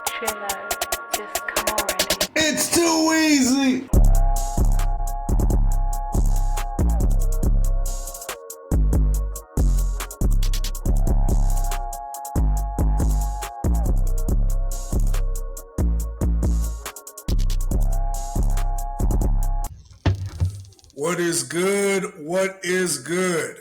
Trilla, just come already. It's too easy. What is good? What is good?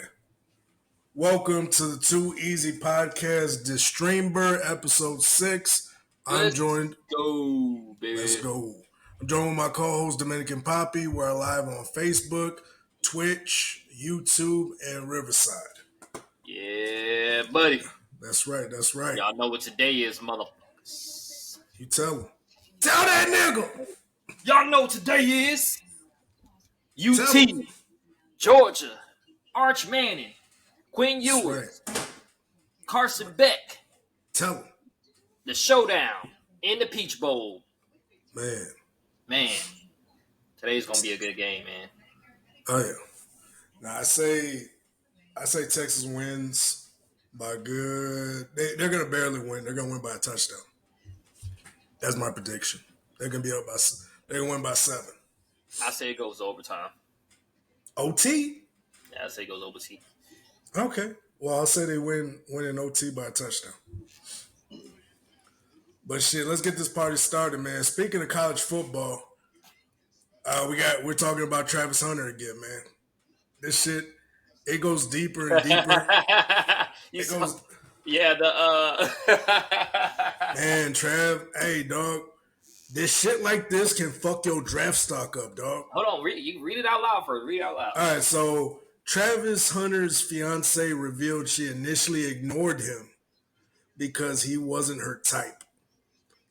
Welcome to the Too Easy Podcast, DeSTREAMber, episode 6. I'm joined. Go, baby. Let's go. I'm joined with my co-host Dominican Poppy. We're live on Facebook, Twitch, YouTube, and Riverside. Yeah, buddy. That's right. That's right. Y'all know what today is, motherfuckers. You tell him. Tell that nigga. Y'all know what today is. Tell UT, him. Georgia, Arch Manning, Quinn That's Ewers, right. Carson Beck, Tell him. the showdown in the Peach Bowl. Man. Today's gonna be a good game, man. Oh yeah. Now I say Texas wins by good. They're gonna barely win. They're gonna win by a touchdown. That's my prediction. They're gonna be up by. They're gonna win by 7. I say it goes to overtime. OT. Yeah, I say it goes overtime. Okay. Well, I'll say they win in OT by a touchdown. But shit, let's get this party started, man. Speaking of college football, we're talking about Travis Hunter again, man. This shit, it goes deeper and deeper. Man, Trav, hey dog, this shit like this can fuck your draft stock up, dog. Hold on, you read it out loud first. Read it out loud. All right, so Travis Hunter's fiance revealed she initially ignored him because he wasn't her type.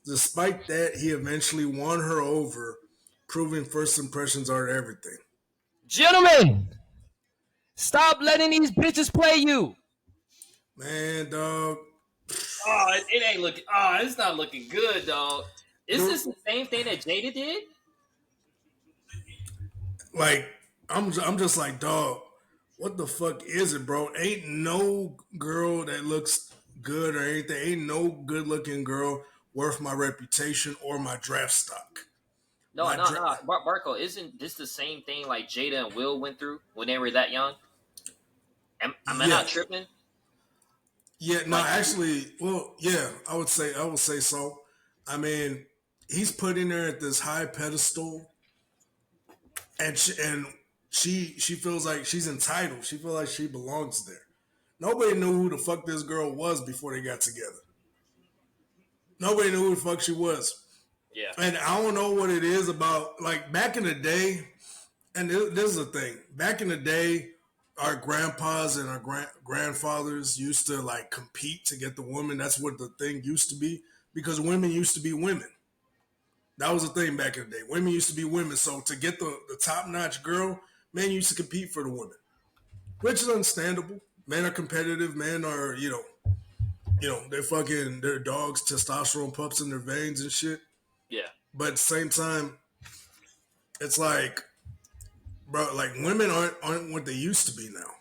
Despite that, he eventually won her over, proving first impressions are everything. Gentlemen, stop letting these bitches play you. Man, dog. Oh, it ain't looking. Oh, it's not looking good, dog. Is this the same thing that Jada did? Like, I'm just like, dog, what the fuck is it, bro? Ain't no girl that looks good or anything. Ain't no good looking girl worth my reputation or my draft stock. No. Barco, isn't this the same thing like Jada and Will went through when they were that young? Am I not tripping? Yeah, no, actually, well, yeah, I would say so. I mean, he's putting her at this high pedestal, and she feels like she's entitled. She feels like she belongs there. Nobody knew who the fuck this girl was before they got together. Nobody knew who the fuck she was. Yeah. And I don't know what it is about, like, back in the day, and this is the thing. Back in the day, our grandpas and our grandfathers used to, like, compete to get the woman. That's what the thing used to be, because women used to be women. That was the thing back in the day. Women used to be women. So to get the top-notch girl, men used to compete for the women, which is understandable. Men are competitive. Men are, they're dogs, testosterone pups in their veins and shit. Yeah. But at the same time, it's like, bro, like, women aren't what they used to be now.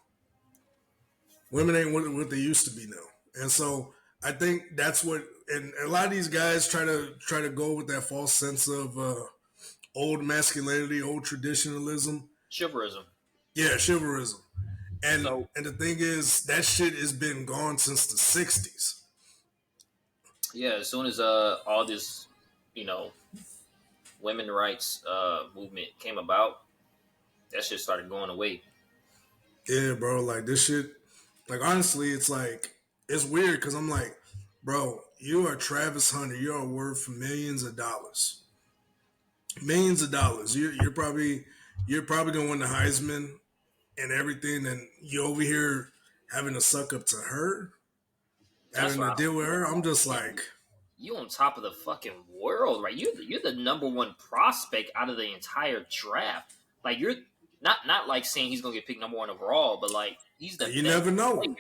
Women ain't what they used to be now. And so I think that's what, and a lot of these guys try to go with that false sense of old masculinity, old traditionalism. Chivalrism. Yeah, chivalrism. And the thing is, that shit has been gone since the 60s. Yeah, as soon as all this, women rights movement came about, that shit started going away. Yeah, bro, like, this shit, like, honestly, it's like, it's weird because I'm like, bro, you are Travis Hunter. You are worth millions of dollars. Millions of dollars. You're probably gonna win the Heisman and everything, and you over here having to suck up to her, having to deal with her. I'm just like, you on top of the fucking world, right? You're the number one prospect out of the entire draft. Like, you're not like saying he's gonna get picked number 1 overall, but like, he's the you best never know. player.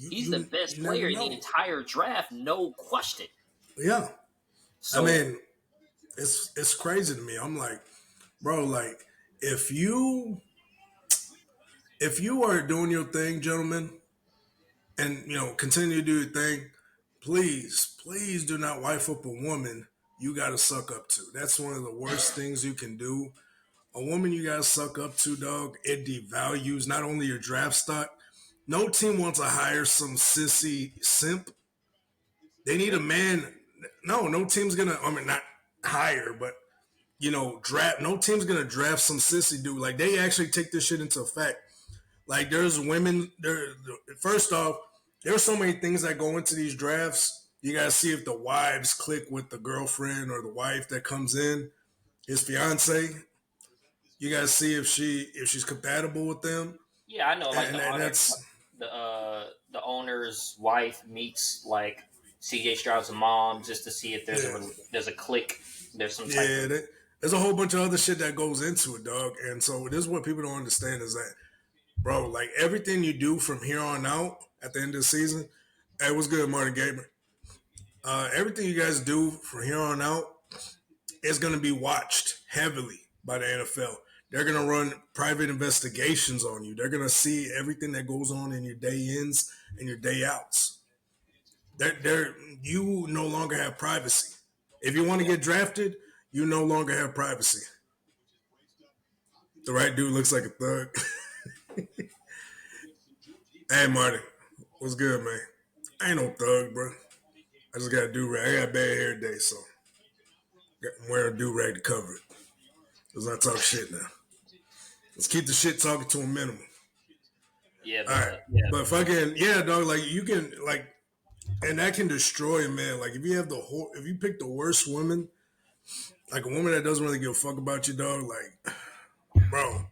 He's the best player in the entire draft, no question. Yeah. So, I mean, it's crazy to me. I'm like, bro. Like if you are doing your thing, gentlemen, and continue to do your thing, please do not wife up a woman you got to suck up to. That's one of the worst things you can do. A woman you got to suck up to, dog. It devalues not only your draft stock. No team wants to hire some sissy simp. They need a man. No team's gonna. I mean, not hire, but draft. No team's gonna draft some sissy dude. Like they actually take this shit into effect. Like there's women. First off, there's so many things that go into these drafts. You gotta see if the wives click with the girlfriend or the wife that comes in, his fiance. You gotta see if she's compatible with them. Yeah, I know. Like And the owner, that's the owner's wife meets like CJ Stroud's mom just to see if there's a click. There's some type of there's a whole bunch of other shit that goes into it, dog. And so this is what people don't understand is that, bro, like everything you do from here on out at the end of the season, hey, what's good, Martin Gamer? Everything you guys do from here on out is going to be watched heavily by the NFL. They're going to run private investigations on you. They're going to see everything that goes on in your day ins and your day outs. You no longer have privacy. If you want to get drafted, you no longer have privacy. The right dude looks like a thug. Hey, Martin, what's good, man? I ain't no thug, bro. I just got a do-rag. I got bad hair today, so I'm wearing a do-rag to cover it. Let's not talk shit now. Let's keep the shit talking to a minimum. Yeah, all right. Yeah. But fucking dog. Like you can and that can destroy a man. Like if you pick the worst woman, like a woman that doesn't really give a fuck about you, dog. Like, bro,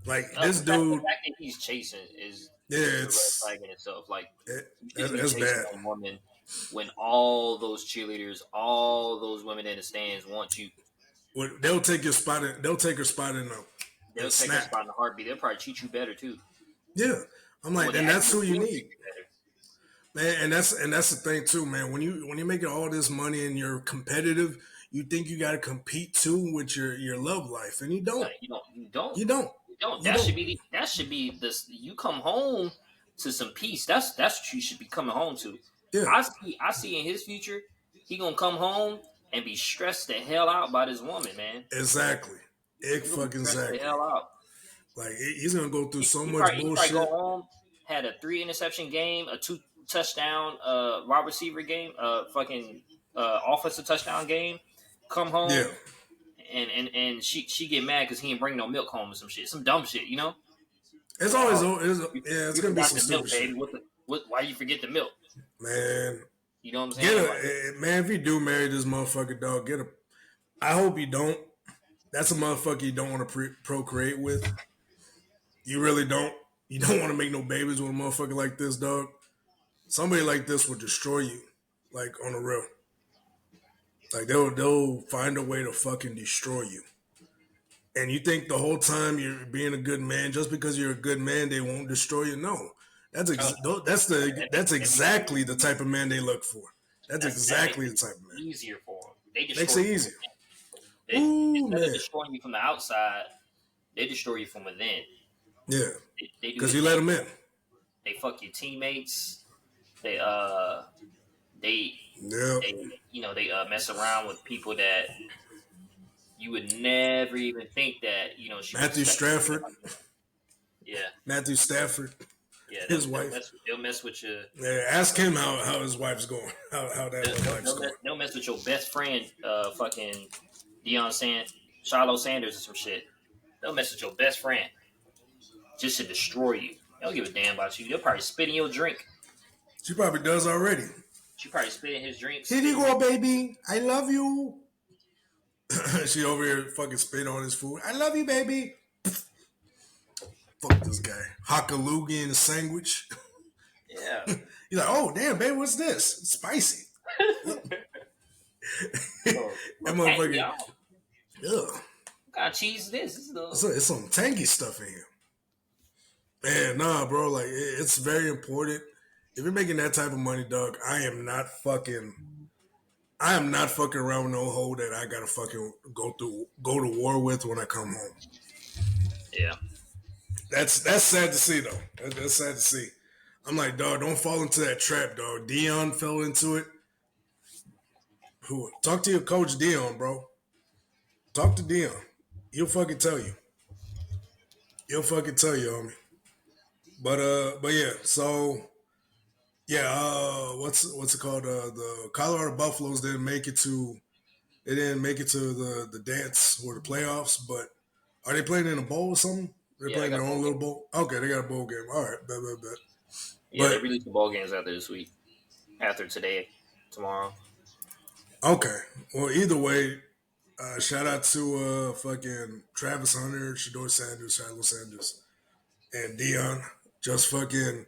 like this dude. The fact that he's chasing is it's a red flag in itself. Like that's bad. A woman when all those cheerleaders, all those women in the stands want you. Well, they'll take your spot. They'll take her spot in them. They'll take her spot in the heartbeat. They'll probably treat you better too. Yeah, I'm like, and that's who you need, man. And that's the thing too, man. When you're making all this money and you're competitive, you think you got to compete too with your love life, and you don't. You don't. That should be this. You come home to some peace. That's what you should be coming home to. Yeah. I see in his future, he gonna come home and be stressed the hell out by this woman, man. Exactly. Exactly. The hell out. Like he's gonna go through so much bullshit. He go home, had a 3 interception game, a 2 touchdown wide receiver game, offensive touchdown game. Come home, and she get mad because he didn't bring no milk home or some shit, some dumb shit, you know. It's always it's gonna be some stupid milk, baby. Why you forget the milk, man? You know what I'm saying? Man, if you do marry this motherfucker, dog, get a. I hope you don't. That's a motherfucker you don't want to procreate with. You really don't. You don't want to make no babies with a motherfucker like this, dog. Somebody like this will destroy you, like on the real. Like they'll find a way to fucking destroy you. And you think the whole time you're being a good man, just because you're a good man, they won't destroy you? No, that's exactly the type of man they look for. That's exactly the type of man. Easier for them. They makes it easier. Instead of destroying you from the outside, they destroy you from within. Yeah, because you let them in. They fuck your teammates. They mess around with people that you would never even think that Matthew Stafford. Yeah, Matthew Stafford. Yeah, his wife. They'll mess with you. Yeah, ask him how his wife's going. How that wife's going. They'll mess with your best friend, fucking Shiloh Sanders or some shit. They'll mess with your best friend just to destroy you. They don't give a damn about you. They'll probably spit in your drink. She probably does already. She probably spit in his drink. Here you go, baby. I love you. She over here fucking spit on his food. I love you, baby. Fuck this guy. Hakalugi in a sandwich. Yeah. You're like, oh, damn, baby, what's this? It's spicy. That motherfucker. Ugh. What kind of cheese is this? It's some tangy stuff in here. Man, nah, bro. Like, it's very important. If you're making that type of money, dog, I am not fucking I am not fucking around with no hoe that I gotta fucking go to war with when I come home. Yeah. That's sad to see though. That's sad to see. I'm like, dog, don't fall into that trap, dog. Dion fell into it. Who? Talk to your coach, Dion, bro. Talk to Dion. He'll fucking tell you. He'll fucking tell you, homie. But yeah. So yeah, what's it called? The Colorado Buffaloes didn't make it to. They didn't make it to the dance or the playoffs. But are they playing in a bowl or something? They're Yeah, they playing got their a own bowl little game. bowl. Okay, they got a bowl game. All right, bet. Yeah, they But released the bowl games after this week. After today, tomorrow. okay, well, either way, shout out to fucking Travis Hunter, Shador Sanders, Shiloh Sanders, and Dion. Just fucking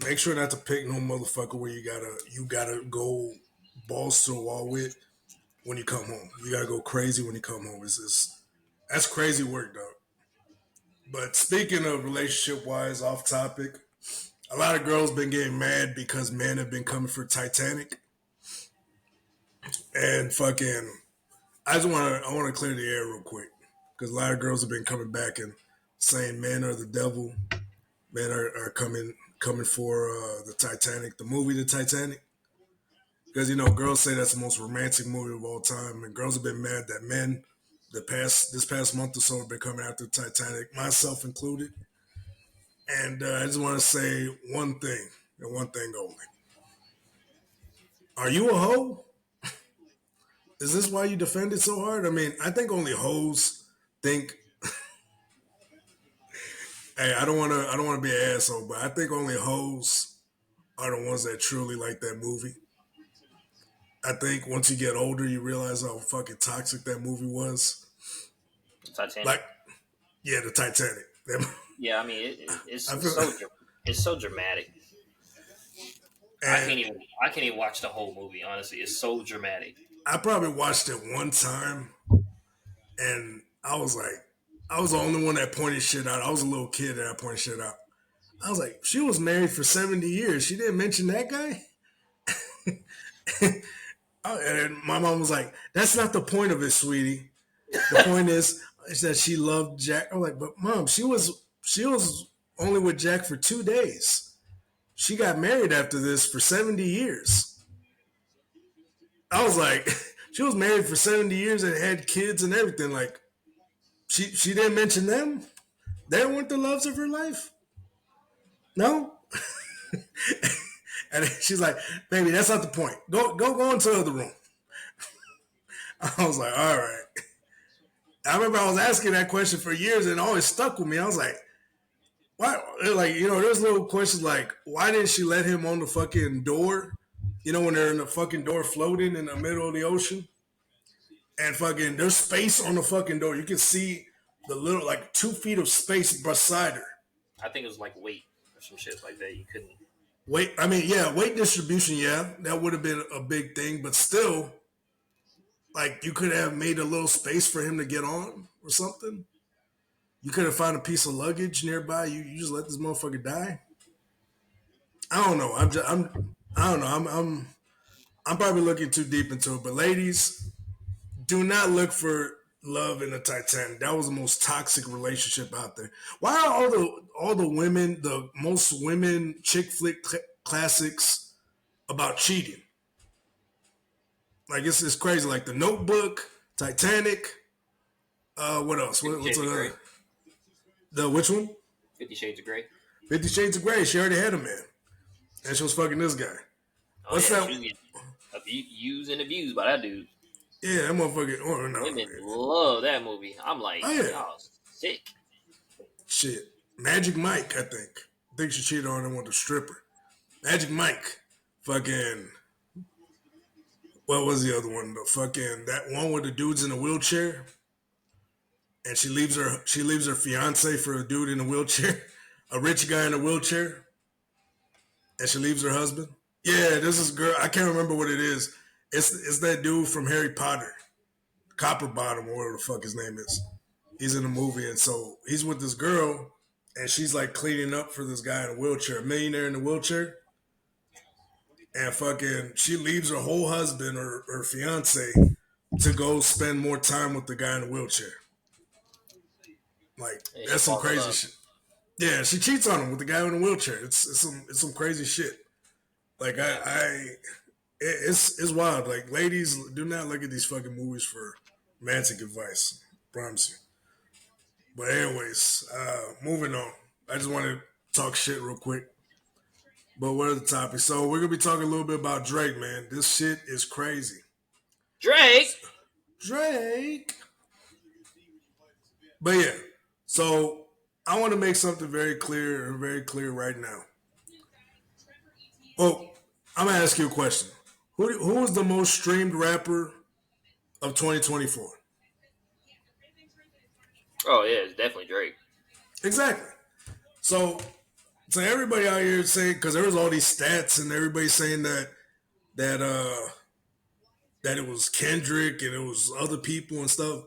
make sure not to pick no motherfucker where you gotta go balls to the wall with when you come home. You gotta go crazy when you come home. That's crazy work, dog. But speaking of relationship wise, off topic, a lot of girls been getting mad because men have been coming for Titanic and fucking. I want to clear the air real quick because a lot of girls have been coming back and saying men are the devil. Men are coming for the Titanic, the movie, the Titanic. Because girls say that's the most romantic movie of all time, and girls have been mad that men, this past month or so, have been coming after Titanic, myself included. And I just want to say one thing and one thing only: Are you a hoe? Is this why you defend it so hard? I mean, I think only hoes think. Hey, I don't want to be an asshole, but I think only hoes are the ones that truly like that movie. I think once you get older, you realize how fucking toxic that movie was. Titanic. Like, yeah, the Titanic. Yeah, I mean I feel, it's so dramatic. and I can't even watch the whole movie. Honestly, it's so dramatic. I probably watched it one time, and I was the only one that pointed shit out. I was a little kid that I pointed shit out. I was like, she was married for 70 years. She didn't mention that guy. And my mom was like, "That's not the point of it, sweetie. The point is that she loved Jack." I'm like, "But mom, she was only with Jack for 2 days. She got married after this for 70 years." I was like, she was married for 70 years and had kids and everything. Like, she didn't mention them. They weren't the loves of her life. No. And she's like, "Baby, that's not the point. Go into the other room." I was like, "All right." I remember I was asking that question for years and it always stuck with me. I was like, why? Like, there's little questions like, why didn't she let him on the fucking door? When they're in the fucking door floating in the middle of the ocean and fucking there's space on the fucking door. You can see the little, like 2 feet of space beside her. I think it was like weight or some shit like that. You couldn't. Weight distribution, yeah, that would have been a big thing, but still, like, you could have made a little space for him to get on or something. You could have found a piece of luggage nearby. You just let this motherfucker die. I don't know. I don't know. I'm probably looking too deep into it. But ladies, do not look for love in the Titanic. That was the most toxic relationship out there. Why are all the women, the most women chick flick classics about cheating? Like, it's crazy. Like The Notebook, Titanic. What else? What's another? The which one? 50 Shades of Grey. 50 Shades of Grey. She already had a man, and she was fucking this guy. Oh What's yeah, that? she was getting used and abused by that dude. Yeah, that motherfucker. Oh no. Women love that movie. I'm like, Oh yeah. y'all sick. Shit. Magic Mike, I think. I think she cheated on him with a stripper. Magic Mike. Fucking. What was the other one? The fucking that one with the dude's in a wheelchair, and she leaves her fiance for a dude in a wheelchair, a rich guy in a wheelchair, and she leaves her husband. Yeah, this is girl. I can't remember what it is. It's that dude from Harry Potter, Copper Bottom, or whatever the fuck his name is. He's in the movie, and so he's with this girl, and she's like cleaning up for this guy in a wheelchair, a millionaire in a wheelchair. and fucking she leaves her whole husband or her fiance to go spend more time with the guy in the wheelchair. Like And she that's some falls in crazy love. shit. Yeah, she cheats on him with the guy in the wheelchair. It's some crazy shit. Like it's wild. Like ladies, do not look at these fucking movies for romantic advice. Promise you. But anyways, moving on. I just want to talk shit real quick. But what are the topics? So we're gonna be talking a little bit about Drake, man. This shit is crazy. Drake. Drake. But yeah, so I want to make something very clear right now. Well, I'm gonna ask you a question. Who is the most streamed rapper of 2024? Oh yeah, it's definitely Drake. Exactly. So everybody out here saying, because there was all these stats and everybody saying that that it was Kendrick and it was other people and stuff.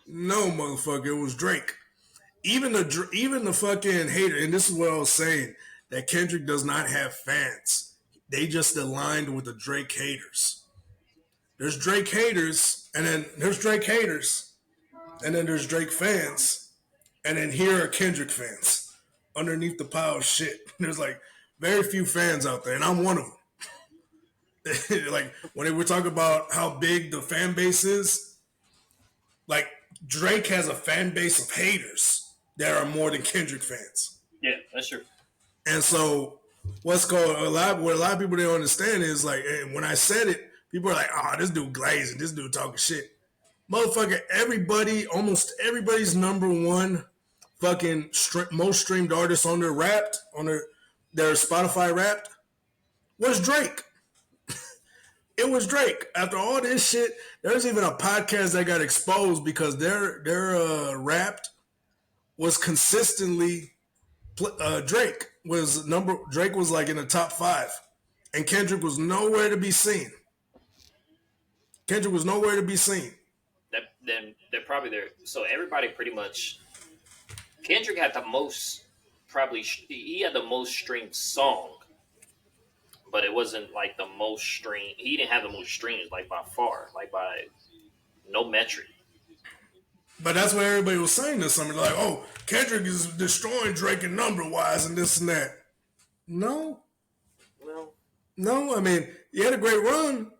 No, motherfucker, it was Drake. Even the fucking hater, and this is what I was saying, that Kendrick does not have fans. They just aligned with the Drake haters. There's Drake haters, and then there's Drake haters, and then there's Drake fans, and then here are Kendrick fans underneath the pile of shit. There's like very few fans out there, and I'm one of them. Like when they were talking about how big the fan base is, like Drake has a fan base of haters that are more than Kendrick fans. Yeah, that's true. And so what a lot of people don't understand is like, and when I said it, people are like, "Oh, this dude glazing, this dude talking shit." Motherfucker, almost everybody's number one fucking most streamed artist on their Spotify Wrapped was Drake. It was Drake. After all this shit, there's even a podcast that got exposed because their Wrapped was consistently Drake was like in the top 5, and Kendrick was nowhere to be seen. Then they're probably there. So everybody pretty much. Kendrick had the most. He had the most streamed song, but it wasn't like the most streamed. He didn't have the most streams like by far, like by no metric. But that's what everybody was saying this summer. Like, oh, Kendrick is destroying Drake in number wise and this and that. No. I mean, he had a great run,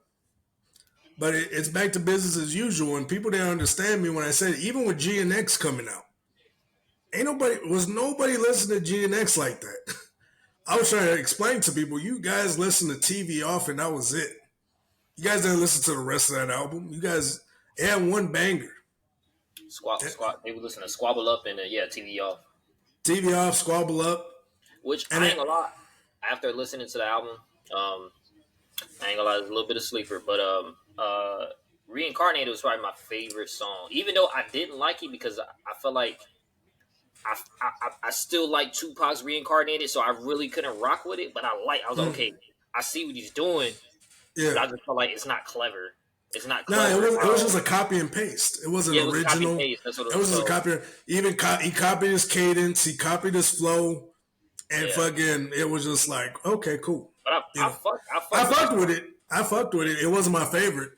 but it's back to business as usual. And people didn't understand me when I said, even with G and X coming out, nobody listening to G and X like that. I was trying to explain to people, you guys listen to TV off and that was it. You guys didn't listen to the rest of that album. You guys had one banger. They would listen to Squabble Up and TV Off. TV Off, Squabble Up. Which I ain't gonna lie. After listening to the album, I ain't gonna lie, it's a little bit of sleeper, but Reincarnated was probably my favorite song. Even though I didn't like it because I felt like I still like Tupac's Reincarnated, so I really couldn't rock with it. But I was like, okay, I see what he's doing. Yeah. But I just felt like it's not clever. It's not clever. No, it was just a copy and paste. It wasn't original. It was just a copy. He copied his cadence. He copied his flow. And fucking, it was just like, okay, cool. But I fucked with it. I fucked with it. It wasn't my favorite.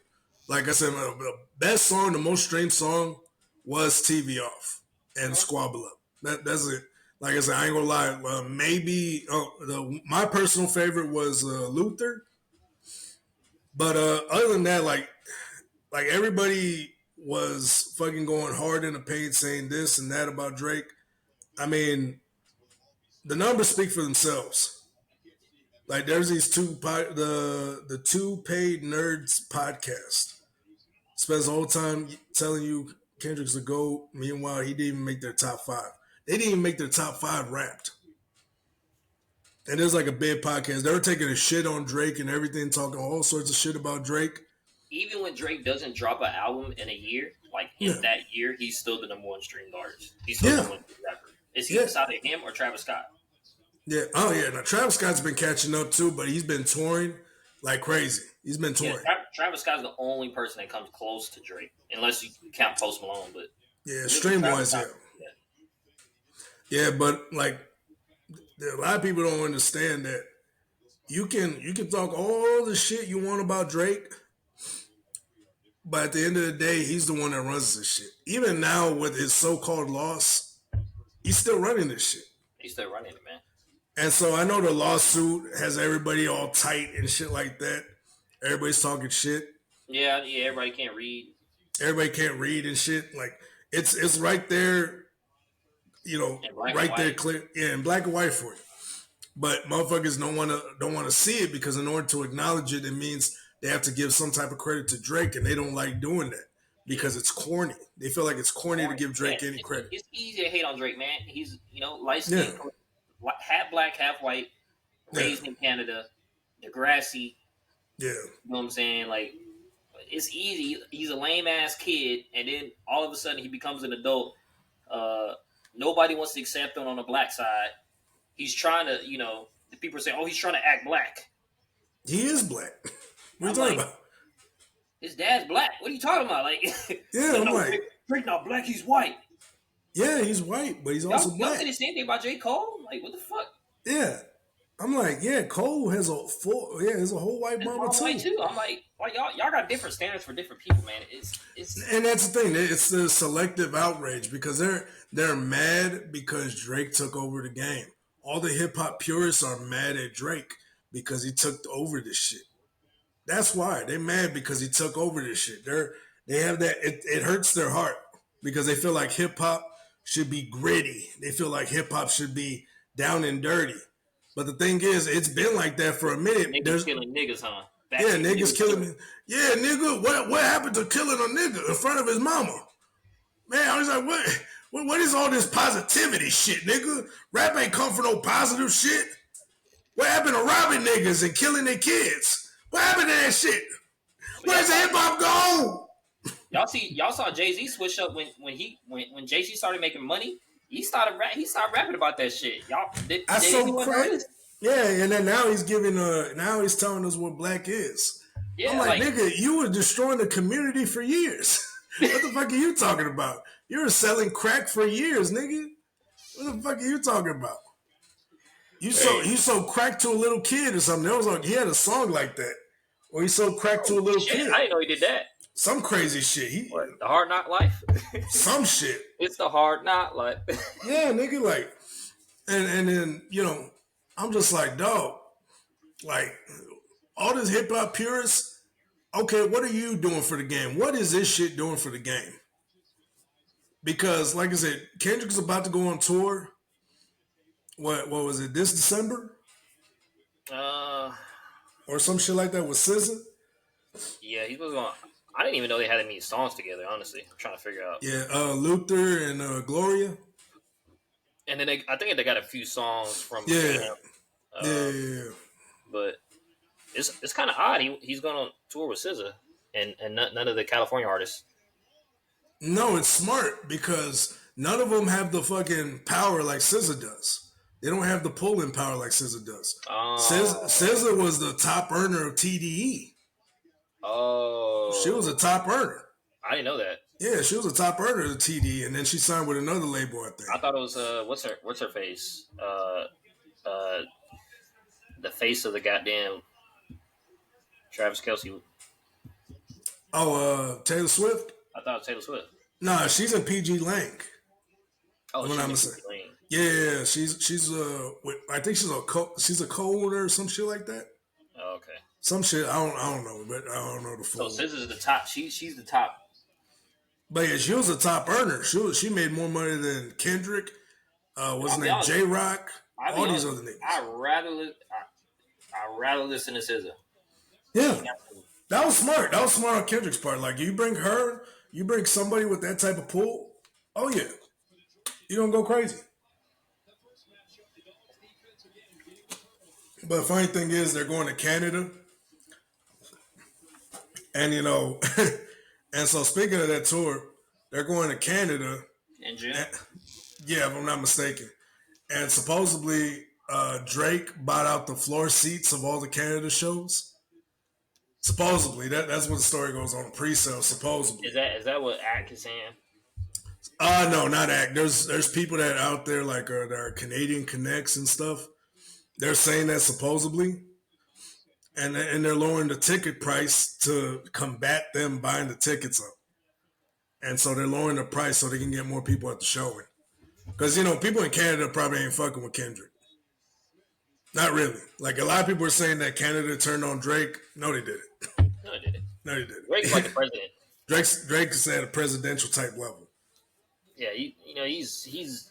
Like I said, the best song, the most streamed song was TV Off and Squabble Up. That's it. Like I said, I ain't gonna lie. Maybe my personal favorite was Luther. But other than that, like everybody was fucking going hard in the paint saying this and that about Drake. I mean, the numbers speak for themselves. Like there's these the Two Paid Nerds podcast. Spends the whole time telling you Kendrick's the GOAT. Meanwhile, he didn't even make their top 5. They didn't even make their top 5 Wrapped. And there's like a big podcast. They were taking a shit on Drake and everything, talking all sorts of shit about Drake. Even when Drake doesn't drop an album in a year, like in that year, he's still the number one streamed artist. He's still the number one rapper. It's either him or Travis Scott. Yeah. Oh yeah. Now Travis Scott's been catching up too, but he's been touring like crazy. He's been touring. Yeah, Travis Scott's the only person that comes close to Drake, unless you count Post Malone. But stream wise, yeah. But like, a lot of people don't understand that you can talk all the shit you want about Drake, but at the end of the day, he's the one that runs this shit. Even now with his so-called loss, he's still running this shit. He's still running it, man. And so I know the lawsuit has everybody all tight and shit like that. Everybody's talking shit. Yeah, everybody can't read. Everybody can't read and shit. Like it's right there, right there, clear, in black and white for you. But motherfuckers don't want to see it because in order to acknowledge it, it means they have to give some type of credit to Drake, and they don't like doing that because it's corny. They feel like it's corny to give Drake any credit. It's easy to hate on Drake, man. He's light skinned, half black, half white, raised in Canada, Degrassi. Yeah, you know what I'm saying? Like, it's easy. He's a lame ass kid, and then all of a sudden he becomes an adult. Nobody wants to accept him on the black side. He's trying to, the people are saying, "Oh, he's trying to act black." He is black. What are you talking about? His dad's black. What are you talking about? Like, yeah, I'm like, Drake not black. He's white. Yeah, he's white, but he's also black. Y'all say the same thing about J. Cole? Like, what the fuck? Yeah, I'm like, yeah, Cole has a whole white mama too. White too. I'm like y'all got different standards for different people, man. And that's the thing. It's the selective outrage because they're mad because Drake took over the game. All the hip hop purists are mad at Drake because he took over this shit. That's why they're mad because he took over this shit. They have that. It hurts their heart because they feel like hip hop should be gritty. They feel like hip hop should be down and dirty. But the thing is, it's been like that for a minute. Niggas killing niggas, huh? Niggas killing me. Yeah, nigga. What happened to killing a nigga in front of his mama? Man, I was like, what is all this positivity shit, nigga? Rap ain't come for no positive shit. What happened to robbing niggas and killing their kids? What happened to that shit? Where's the hip hop go? Y'all saw Jay-Z switch up when Jay-Z started making money. He started rapping about that shit. Y'all that's so crazy. Yeah, and then now he's now he's telling us what black is. Yeah, I'm like, nigga, you were destroying the community for years. What the fuck are you talking about? You were selling crack for years, nigga. What the fuck are you talking about? You sold crack to a little kid or something. There was he had a song like that. Or he sold crack to a little kid. I didn't know he did that. Some crazy shit. The Hard Knock Life? Some shit. It's the Hard Knock Life. Yeah, nigga, like, and then, I'm just like, dog, like, all this hip-hop purists, okay, what are you doing for the game? What is this shit doing for the game? Because, like I said, Kendrick's about to go on tour. What was it, this December? Or some shit like that with SZA? Yeah, he was on. I didn't even know they had any songs together, honestly. I'm trying to figure out. Yeah, Luther and Gloria. And then I think they got a few songs from yeah. But it's kind of odd. He's going on tour with SZA and none of the California artists. No, it's smart because none of them have the fucking power like SZA does. They don't have the pulling power like SZA does. SZA was the top earner of TDE. Oh. She was a top earner. I didn't know that. Yeah, she was a top earner of TDE, and then she signed with another label, I think. I thought it was what's her face? The face of the goddamn Travis Kelce. Oh, Taylor Swift? I thought it was Taylor Swift. Nah, she's in PG Lang. Oh, she's in PG Lang. Yeah, she's I think she's a co-owner or some shit like that. Oh, okay. Some shit I don't know, but I don't know the full. So SZA's the top. She's the top. But yeah, she was a top earner. She made more money than Kendrick. What's his name? J-Rock. All these other niggas. I'd rather listen to SZA. Yeah, that was smart. That was smart on Kendrick's part. Like you bring somebody with that type of pull. Oh yeah, you're gonna go crazy. But the funny thing is, they're going to Canada, and and so speaking of that tour, they're going to Canada in June. Yeah, if I'm not mistaken. And supposedly, Drake bought out the floor seats of all the Canada shows. Supposedly, that's what the story goes on pre-sale. Supposedly, is that what Act is saying? No, not Act. There's people that out there like that are Canadian Connects and stuff. They're saying that supposedly. and they're lowering the ticket price to combat them buying the tickets up. And so they're lowering the price so they can get more people at the showing. Because, people in Canada probably ain't fucking with Kendrick. Not really. Like, a lot of people are saying that Canada turned on Drake. No, they didn't. No, they didn't. No, they didn't. Drake's like the president. Drake's at a presidential type level. Yeah, he's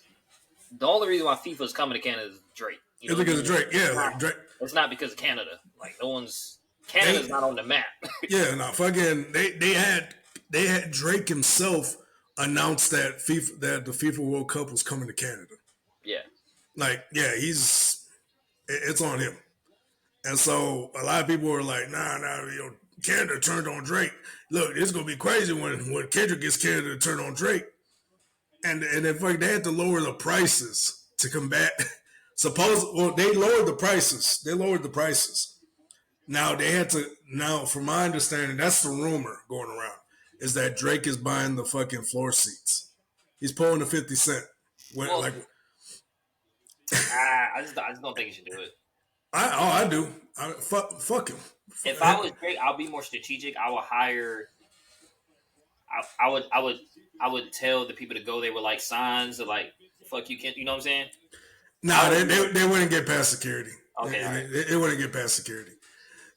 the only reason why FIFA's coming to Canada is Drake. It's because of Drake. Yeah, like Drake. It's not because of Canada. Like Canada's not on the map. Yeah, no, fucking they had Drake himself announce that the FIFA World Cup was coming to Canada. Yeah. Like, yeah, it's on him. And so a lot of people were like, nah, Canada turned on Drake. Look, it's gonna be crazy when Kendrick gets Canada to turn on Drake. And in fact, they had to lower the prices to combat. They lowered the prices. Now they had to. Now, from my understanding, that's the rumor going around, is that Drake is buying the fucking floor seats. He's pulling the 50 Cent. I just don't think he should do it. I do. Fuck him. If I was Drake, I'll be more strategic. I would hire. I would tell the people to go there with like signs of like "fuck you, Kent." You know what I'm saying? Nah, they wouldn't get past security. Okay, they wouldn't get past security.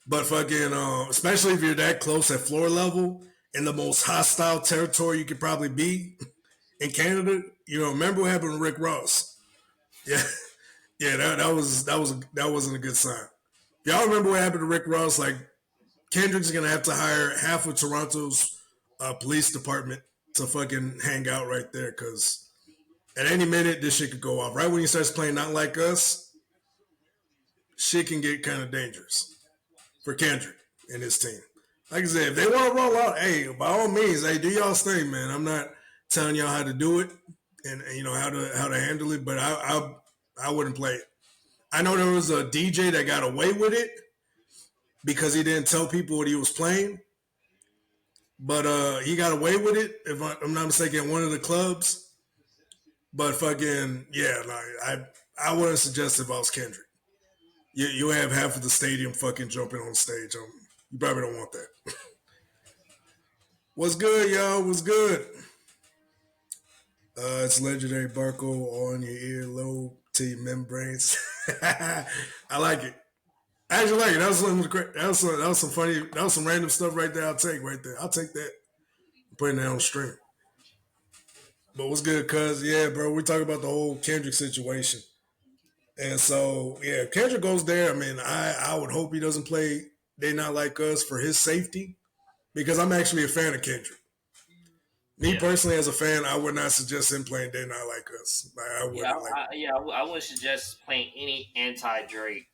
But fucking, especially if you're that close at floor level in the most hostile territory you could probably be in Canada. Remember what happened to Rick Ross? Yeah, that wasn't a good sign. If y'all remember what happened to Rick Ross, like Kendrick's gonna have to hire half of Toronto's police department to fucking hang out right there, because at any minute this shit could go off. Right when he starts playing Not Like Us, shit can get kind of dangerous for Kendrick and his team. Like I said, if they want to roll out, hey, by all means, hey, do y'all's thing, man. I'm not telling y'all how to do it and how to handle it, but I wouldn't play it. I know there was a DJ that got away with it because he didn't tell people what he was playing, but he got away with it, if I'm not mistaken, at one of the clubs. But fucking, yeah, like I wouldn't suggest if I was Kendrick. You have half of the stadium fucking jumping on stage. You probably don't want that. What's good, y'all? What's good? It's legendary Barco on your earlobe to your membranes. I like it. I actually like it. That was some funny. That was some random stuff right there. I'll take that. I'm putting that on stream. But what's good, cuz? Yeah, bro. We talk about the whole Kendrick situation. And so, yeah, if Kendrick goes there, I mean, I would hope he doesn't play They Not Like Us for his safety, because I'm actually a fan of Kendrick. Me personally, as a fan, I would not suggest him playing They Not Like Us. I wouldn't suggest playing any anti-Drake.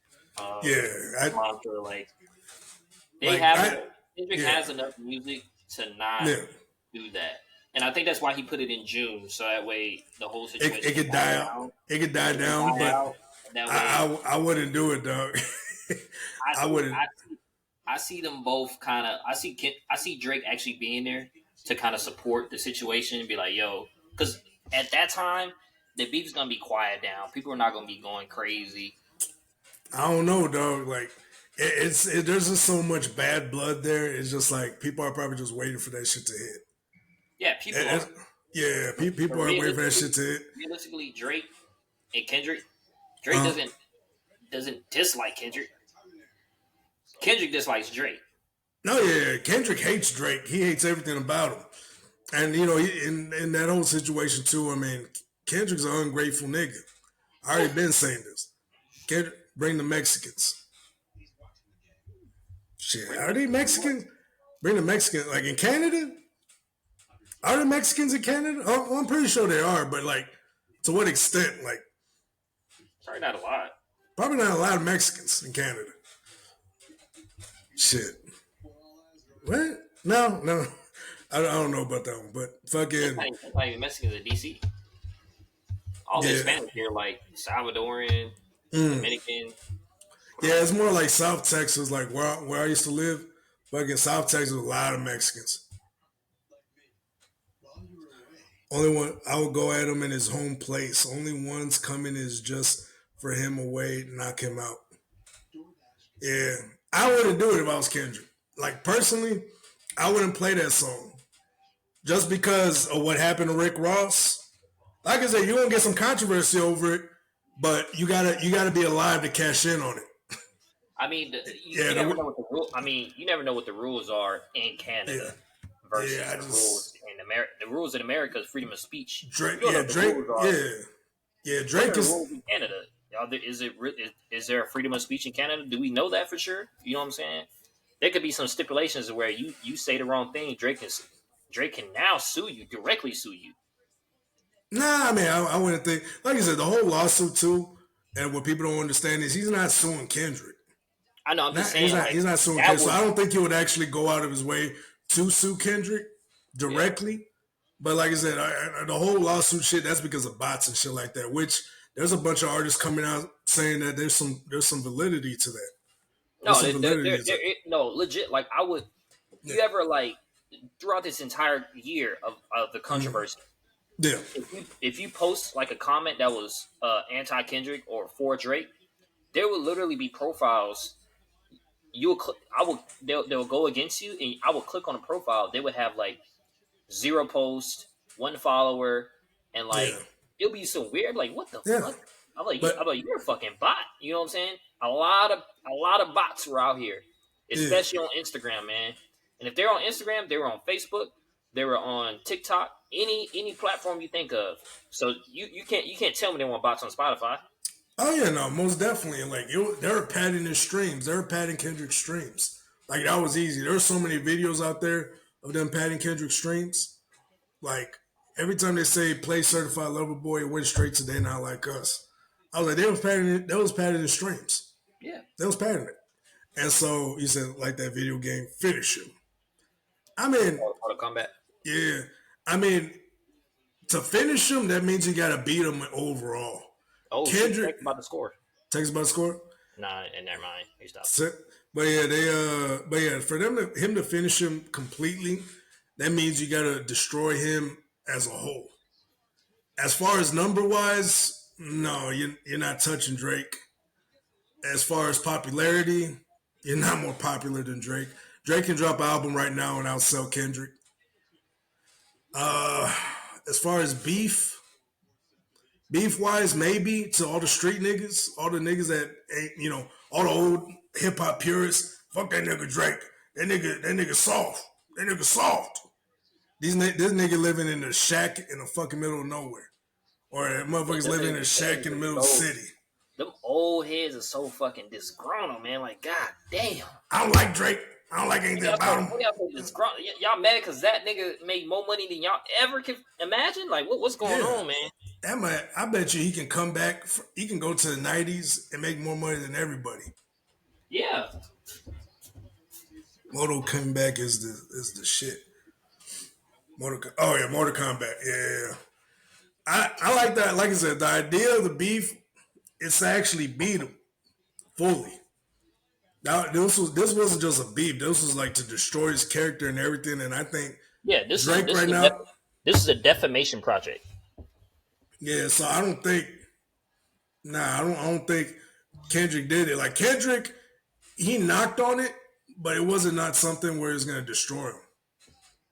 Mantra. Kendrick has enough music to not do that. And I think that's why he put it in June, so that way the whole situation it could die out. It could die down, but I wouldn't do it, dog. I wouldn't. I see them both kind of. I see Drake actually being there to kind of support the situation and be like, yo, because at that time the beef's gonna be quiet down. People are not gonna be going crazy. I don't know, dog. Like there's just so much bad blood there. It's just like people are probably just waiting for that shit to hit. Yeah, people are. Yeah, people are waiting for that shit to hit. Realistically, Drake and Kendrick, Drake doesn't dislike Kendrick. Kendrick dislikes Drake. No, yeah, Kendrick hates Drake. He hates everything about him. And, in that whole situation, too, I mean, Kendrick's an ungrateful nigga. I already been saying this. Kendrick, bring the Mexicans. Shit, are they Mexicans? Bring the Mexicans. Like, in Canada? Are there Mexicans in Canada? Oh, I'm pretty sure they are, but, like, to what extent? Like, probably not a lot. Probably not a lot of Mexicans in Canada. Shit. What? No. I don't know about that one, but fucking. Not even Mexicans in DC. All the Hispanics here, like Salvadoran, Dominican. Yeah, it's more like South Texas, like where I used to live. Fucking South Texas, a lot of Mexicans. Only one I would go at him in his home place. Only ones coming is just for him away, knock him out. Yeah, I wouldn't do it if I was Kendrick. Like personally, I wouldn't play that song just because of what happened to Rick Ross. Like I said, you're gonna get some controversy over it, but you gotta be alive to cash in on it. I mean, you never know what the rule. I mean, you never know what the rules are in Canada versus the rules in America. The rules in America is freedom of speech. Drake, Drake is rules in Canada. Is there a freedom of speech in Canada? Do we know that for sure? You know what I'm saying? There could be some stipulations where you say the wrong thing, Drake can now directly sue you. Nah, I mean, I wouldn't think. Like I said, the whole lawsuit too, and what people don't understand is he's not suing Kendrick. I know. I'm just saying he's not suing Kendrick. So I don't think he would actually go out of his way to sue Kendrick directly. Yeah. But like I said, the whole lawsuit shit, that's because of bots and shit like that. Which there's a bunch of artists coming out saying that there's some validity to that. No, legit. Like I would. You ever like throughout this entire year of the controversy? Yeah. If you post like a comment that was anti Kendrick or for Drake, there will literally be profiles. They'll go against you, and I will click on a profile. They would have like 0 post, 1 follower, and like it'll be so weird. Like what the fuck? I'm like you're a fucking bot. You know what I'm saying? A lot of bots were out here, especially on Instagram, man. And if they're on Instagram, they were on Facebook, they were on TikTok, any platform you think of. So you can't tell me they want bots on Spotify. Oh yeah, no, most definitely. Like they were padding his streams. They were padding Kendrick's streams. Like that was easy. There's so many videos out there of them padding Kendrick's streams. Like every time they say play Certified Lover Boy, it went straight to They Not Like Us. I was like, they was padding it. They was padding his streams. Yeah, they was padding it. And so you said like that video game Finish Him. I mean, Mortal Kombat. Yeah, I mean, to finish him, that means you got to beat him overall. Oh, Kendrick, text about the score. Text about the score? Nah, and never mind. He stopped. But yeah, for him to finish him completely, that means you got to destroy him as a whole. As far as number wise, no, you're not touching Drake. As far as popularity, you're not more popular than Drake. Drake can drop an album right now and outsell Kendrick. As far as beef wise, maybe to all the street niggas, all the niggas that ain't, all the old hip hop purists, fuck that nigga Drake. That nigga soft. That nigga soft. This nigga living in a shack in the fucking middle of nowhere. Or motherfuckers living in a shack in the middle of the city. Them old heads are so fucking disgruntled, man. Like, god damn. I don't like Drake. I don't like anything about him. Y'all mad because that nigga made more money than y'all ever can imagine? Like, what's going on, man? I bet you he can come back. He can go to the 90s and make more money than everybody. Yeah. Mortal coming back is the shit. Mortal Kombat. Yeah. I like that. Like I said, the idea of the beef is to actually beat him fully. Now, this wasn't just a beef. This was like to destroy his character and everything. And I think Drake right now. This is a defamation project. Yeah, so I don't think. I don't think Kendrick did it. Like Kendrick, he knocked on it, but it wasn't not something where it's going to destroy him.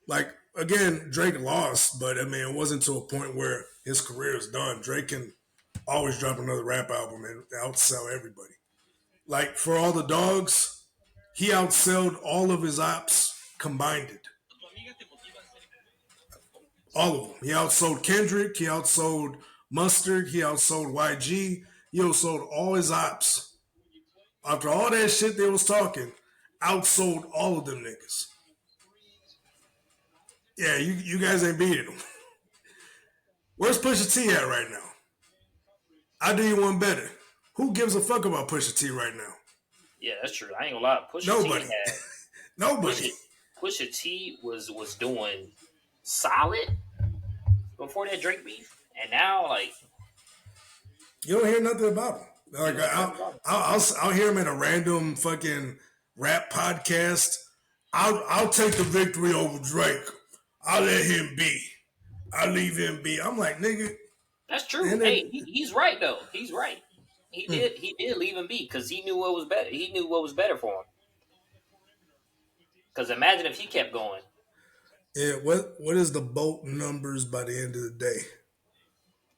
Like again, Drake lost, but I mean, it wasn't to a point where his career is done. Drake can always drop another rap album and outsell everybody. Like, For All the Dogs, he outsold all of his ops combined. All of them. He outsold Kendrick. He outsold Mustard. He outsold YG. He outsold all his ops. After all that shit they was talking, outsold all of them niggas. Yeah, you guys ain't beating them. Where's Pusha T at right now? I'll do you one better. Who gives a fuck about Pusha T right now? Yeah, that's true. I ain't gonna lie. Nobody. Nobody. Pusha T was doing solid before that Drake beef, and now like you don't hear nothing about him. Like I'll hear him in a random fucking rap podcast. I'll take the victory over Drake. I'll let him be. I'll leave him be. I'm like, nigga. That's true. Hey, he's right though. He's right. He did leave him be because he knew what was better. He knew what was better for him. Because imagine if he kept going. Yeah, what is the bolt numbers by the end of the day?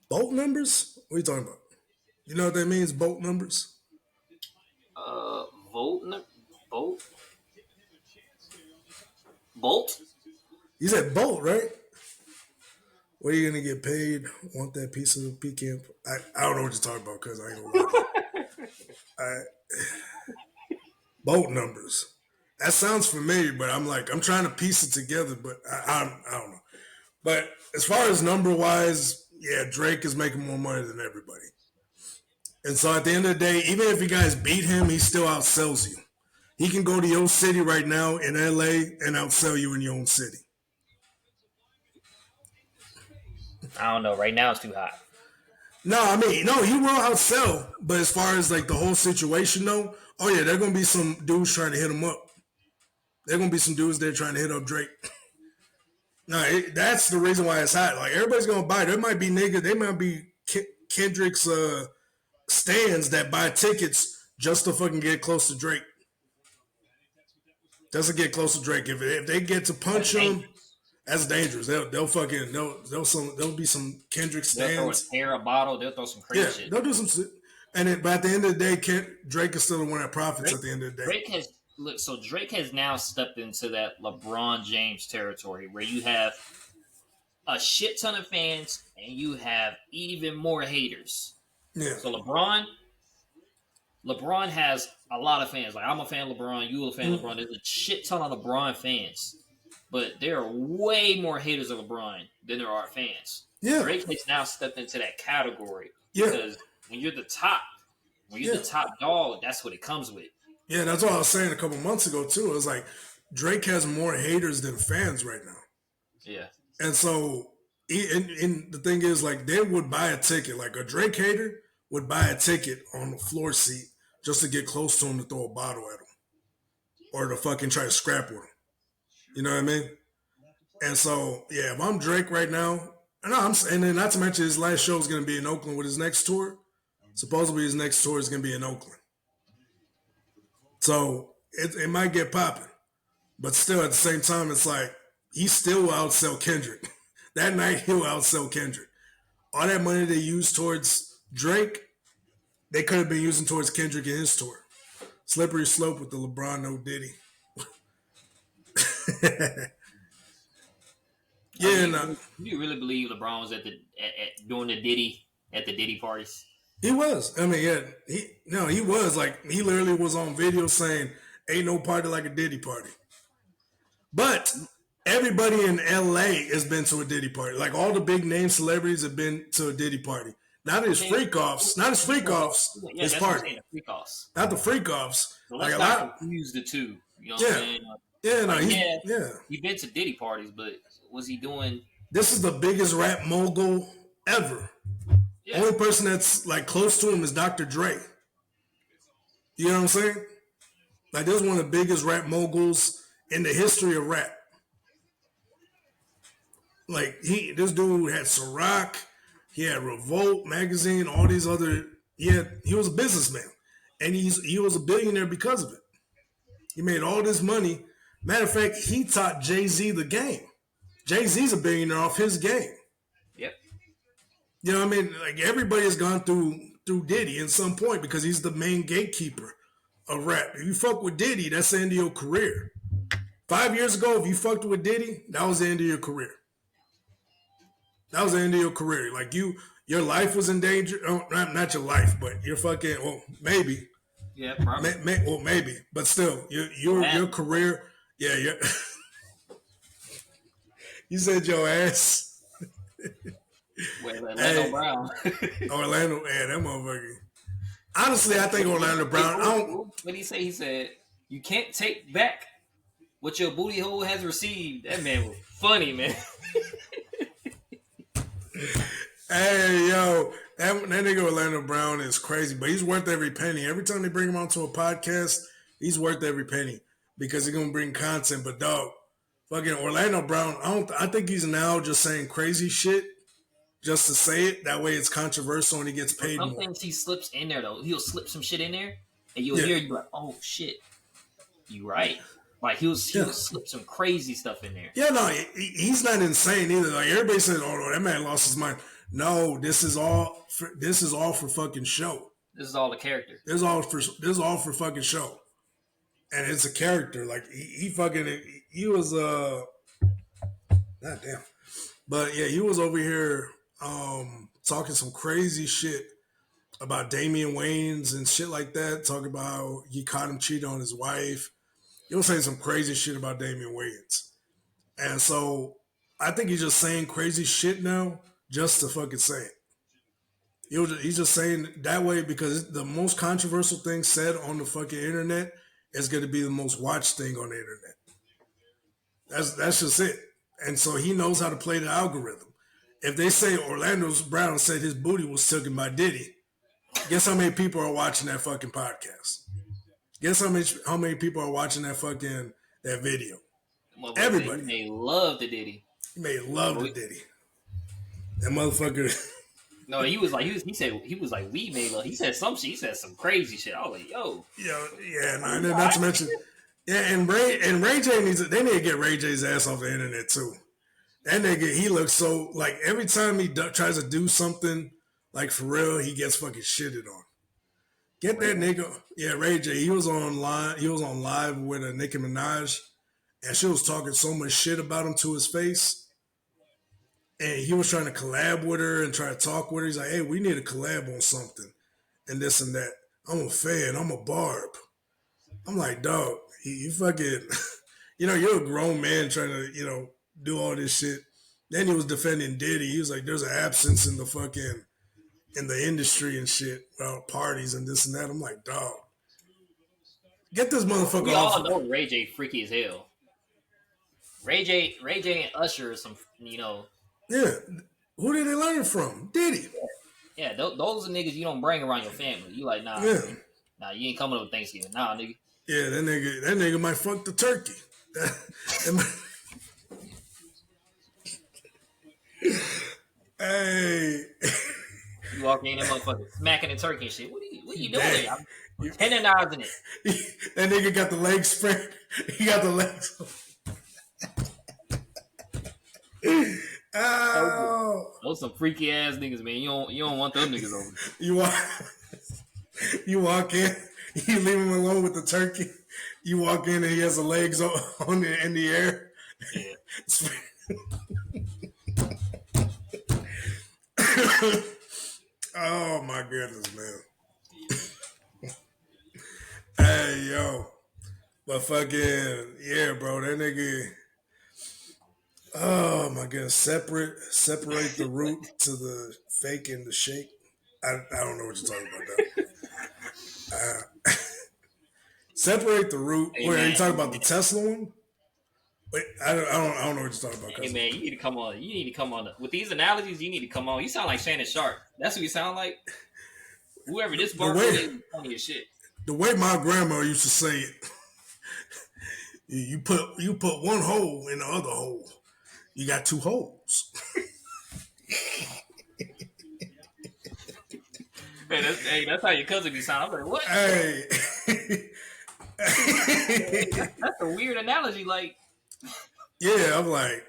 Bolt numbers? What are you talking about? You know what that means, bolt numbers? Volt, Bolt, Bolt. You said bolt, right? What are you gonna get paid? Want that piece of the pecan? I don't know what you're talking about because I ain't gonna lie to you. Bolt numbers. That sounds familiar, but I'm trying to piece it together, but I don't know. But as far as number wise, yeah, Drake is making more money than everybody. And so at the end of the day, even if you guys beat him, he still outsells you. He can go to your city right now in LA and outsell you in your own city. I don't know. Right now it's too hot. No, I mean, no, he will outsell. But as far as like the whole situation, though, oh yeah, there are gonna be some dudes trying to hit him up. There are gonna be some dudes there trying to hit up Drake. No, that's the reason why it's hot. Like everybody's gonna buy. There might be niggas. They might be Kendrick's stands that buy tickets just to fucking get close to Drake. Just to get close to Drake. If they get to punch him, that's dangerous. They'll fucking there'll be some Kendrick stands. They'll throw a hair, a bottle. They'll throw some crazy shit. They'll do some shit. But at the end of the day, Drake is still the one that profits at the end of the day. Drake has now stepped into that LeBron James territory where you have a shit ton of fans and you have even more haters. Yeah. So LeBron has a lot of fans. Like I'm a fan of LeBron, you a fan of LeBron. There's a shit ton of LeBron fans, but there are way more haters of LeBron than there are fans. Yeah. Drake has now stepped into that category because when you're the top dog, that's what it comes with. Yeah, that's what I was saying a couple months ago too. It was like Drake has more haters than fans right now. Yeah. And so, and the thing is, like, they would buy a ticket. Like, a Drake hater would buy a ticket on the floor seat just to get close to him to throw a bottle at him or to fucking try to scrap with him. You know what I mean? And so, yeah, if I'm Drake right now, and then not to mention his last show is going to be in Oakland with his next tour. Supposedly his next tour is going to be in Oakland. So it might get popping. But still, at the same time, it's like, he still will outsell Kendrick. That night, he'll outsell Kendrick. All that money they used towards Drake, they could have been using towards Kendrick and his tour. Slippery slope with the LeBron no Diddy. Do you really believe LeBron was at doing the Diddy parties? He was. I mean, yeah, he was. Like, he literally was on video saying, "Ain't no party like a Diddy party." But everybody in LA has been to a Diddy party. Like, all the big name celebrities have been to a Diddy party. Not his freak offs. Not his freak offs. Yeah, his party. Freak offs. Not the freak offs. So let's not confuse the two. You know what I'm saying? He's been to Diddy parties, but was he doing? This is the biggest rap mogul ever. Yeah. Only person that's like close to him is Dr. Dre. You know what I'm saying? Like, this is one of the biggest rap moguls in the history of rap. Like, this dude had Ciroc, he had Revolt magazine, all these other. He was a businessman, and he was a billionaire because of it. He made all this money. Matter of fact, he taught Jay-Z the game. Jay-Z's a billionaire off his game. Yep. You know what I mean? Like, everybody has gone through Diddy at some point because he's the main gatekeeper of rap. If you fuck with Diddy, that's the end of your career. 5 years ago, if you fucked with Diddy, that was the end of your career. That was the end of your career. Like, your life was in danger. Oh, not your life, but your fucking, well, maybe. Yeah, probably. Maybe. But still, your career, yeah. You said your ass. Wait, Orlando Brown. Orlando, yeah, that motherfucker. Honestly, I think Orlando Brown. What did he say? He said, "You can't take back what your booty hole has received." That man was funny, man. Hey, yo, that nigga Orlando Brown is crazy, but he's worth every penny. Every time they bring him onto a podcast, he's worth every penny because he's gonna bring content. But dog, fucking Orlando Brown, I think he's now just saying crazy shit just to say it. That way, it's controversial and he gets paid more. Sometimes he slips in there though. He'll slip some shit in there, and you'll hear you like, "Oh shit, you right." Like he was slip some crazy stuff in there. Yeah, no, he's not insane either. Like everybody said, "Oh no, that man lost his mind." No, this is all for fucking show. This is all the character. This is all for fucking show, and it's a character. Like he was God damn. But yeah, he was over here talking some crazy shit about Damian Wayans and shit like that. Talking about how he caught him cheating on his wife. He was saying some crazy shit about Damian Wayans. And so I think he's just saying crazy shit now just to fucking say it. He's just saying that way because the most controversial thing said on the fucking internet is going to be the most watched thing on the internet. That's just it. And so he knows how to play the algorithm. If they say Orlando Brown said his booty was taken by Diddy, guess how many people are watching that fucking podcast? Guess how many people are watching that video? Everybody. He made love to Diddy. He made love to Diddy. That motherfucker. No, he was like we made love. He said some shit. He said some crazy shit. I was like, yo. Yeah, no, not to mention. Yeah, and Ray J need to get Ray J's ass off the internet too. That nigga, he looks so like every time he tries to do something like for real, he gets fucking shitted on. Get that nigga, yeah, Ray J. He was on live with a Nicki Minaj, and she was talking so much shit about him to his face. And he was trying to collab with her and try to talk with her. He's like, "Hey, we need to collab on something," and this and that. I'm a fan. I'm a barb. I'm like, dog. He fucking, you're a grown man trying to, do all this shit. Then he was defending Diddy. He was like, there's an absence in the industry and shit, parties and this and that. I'm like, dog, get this motherfucker off. We all know Ray J freaky as hell. Ray J and Usher are some, Yeah. Who did they learn it from? Diddy. Yeah, those are niggas you don't bring around your family. You like, nah, yeah. Nah, you ain't coming over Thanksgiving. Nah, nigga. Yeah, that nigga might fuck the turkey. Hey. You walk in, that motherfucker smacking the turkey and shit. What are you doing? I'm tendonizing it. That nigga got the legs spread. He got the legs. Oh. Those some freaky ass niggas, man. You don't want them niggas over. You walk in, you leave him alone with the turkey. You walk in and he has the legs in the air. Yeah. Oh my goodness, man. Hey, yo. But fucking, yeah, bro, that nigga. Oh my goodness. Separate the root to the fake and the shake. I don't know what you're talking about that. Separate the root. Hey, wait, are you talking about the Tesla one? Wait, I don't know what you're talking about. Hey man, you need to come on. With these analogies, you need to come on. You sound like Shannon Sharp. That's what you sound like. Whoever this Barco is, funny as shit. The way my grandma used to say it, you put one hole in the other hole. You got two holes. That's how your cousin be sound. I'm like, what? Hey. That's a weird analogy. Like, yeah, I'm like,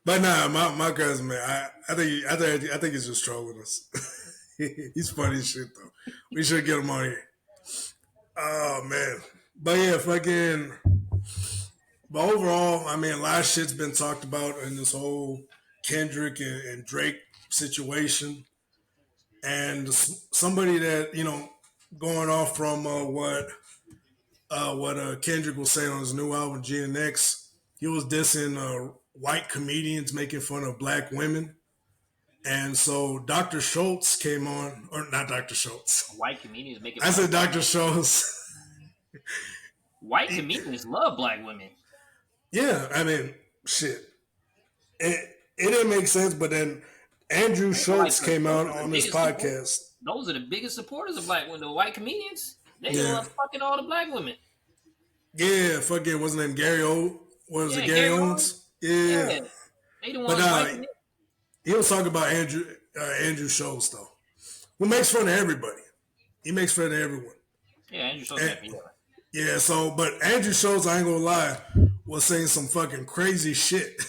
but nah, my cousin, man, I think he's just trolling us. He's funny as shit though. We should get him on here. Oh man, but yeah, fucking. But overall, I mean, a lot of shit's been talked about in this whole Kendrick and Drake situation. And somebody that, going off from what Kendrick was saying on his new album, GNX, he was dissing white comedians making fun of black women. And so Dr. Shulz came on, or not Dr. Shulz. White comedians making fun I said Dr. Shulz. White comedians love black women. Yeah, I mean, shit. It didn't make sense, but then Andrew Schultz came out on this podcast. Those are the biggest supporters of black women. The white comedians, they love fucking all the black women. Yeah, fucking, what's his name? Gary Owens? Yeah. They the ones white he was talking about Andrew Schultz, though, who makes fun of everybody. He makes fun of everyone. Yeah, Andrew Schultz. Yeah, so but Andrew Schulz, I ain't gonna lie, was saying some fucking crazy shit.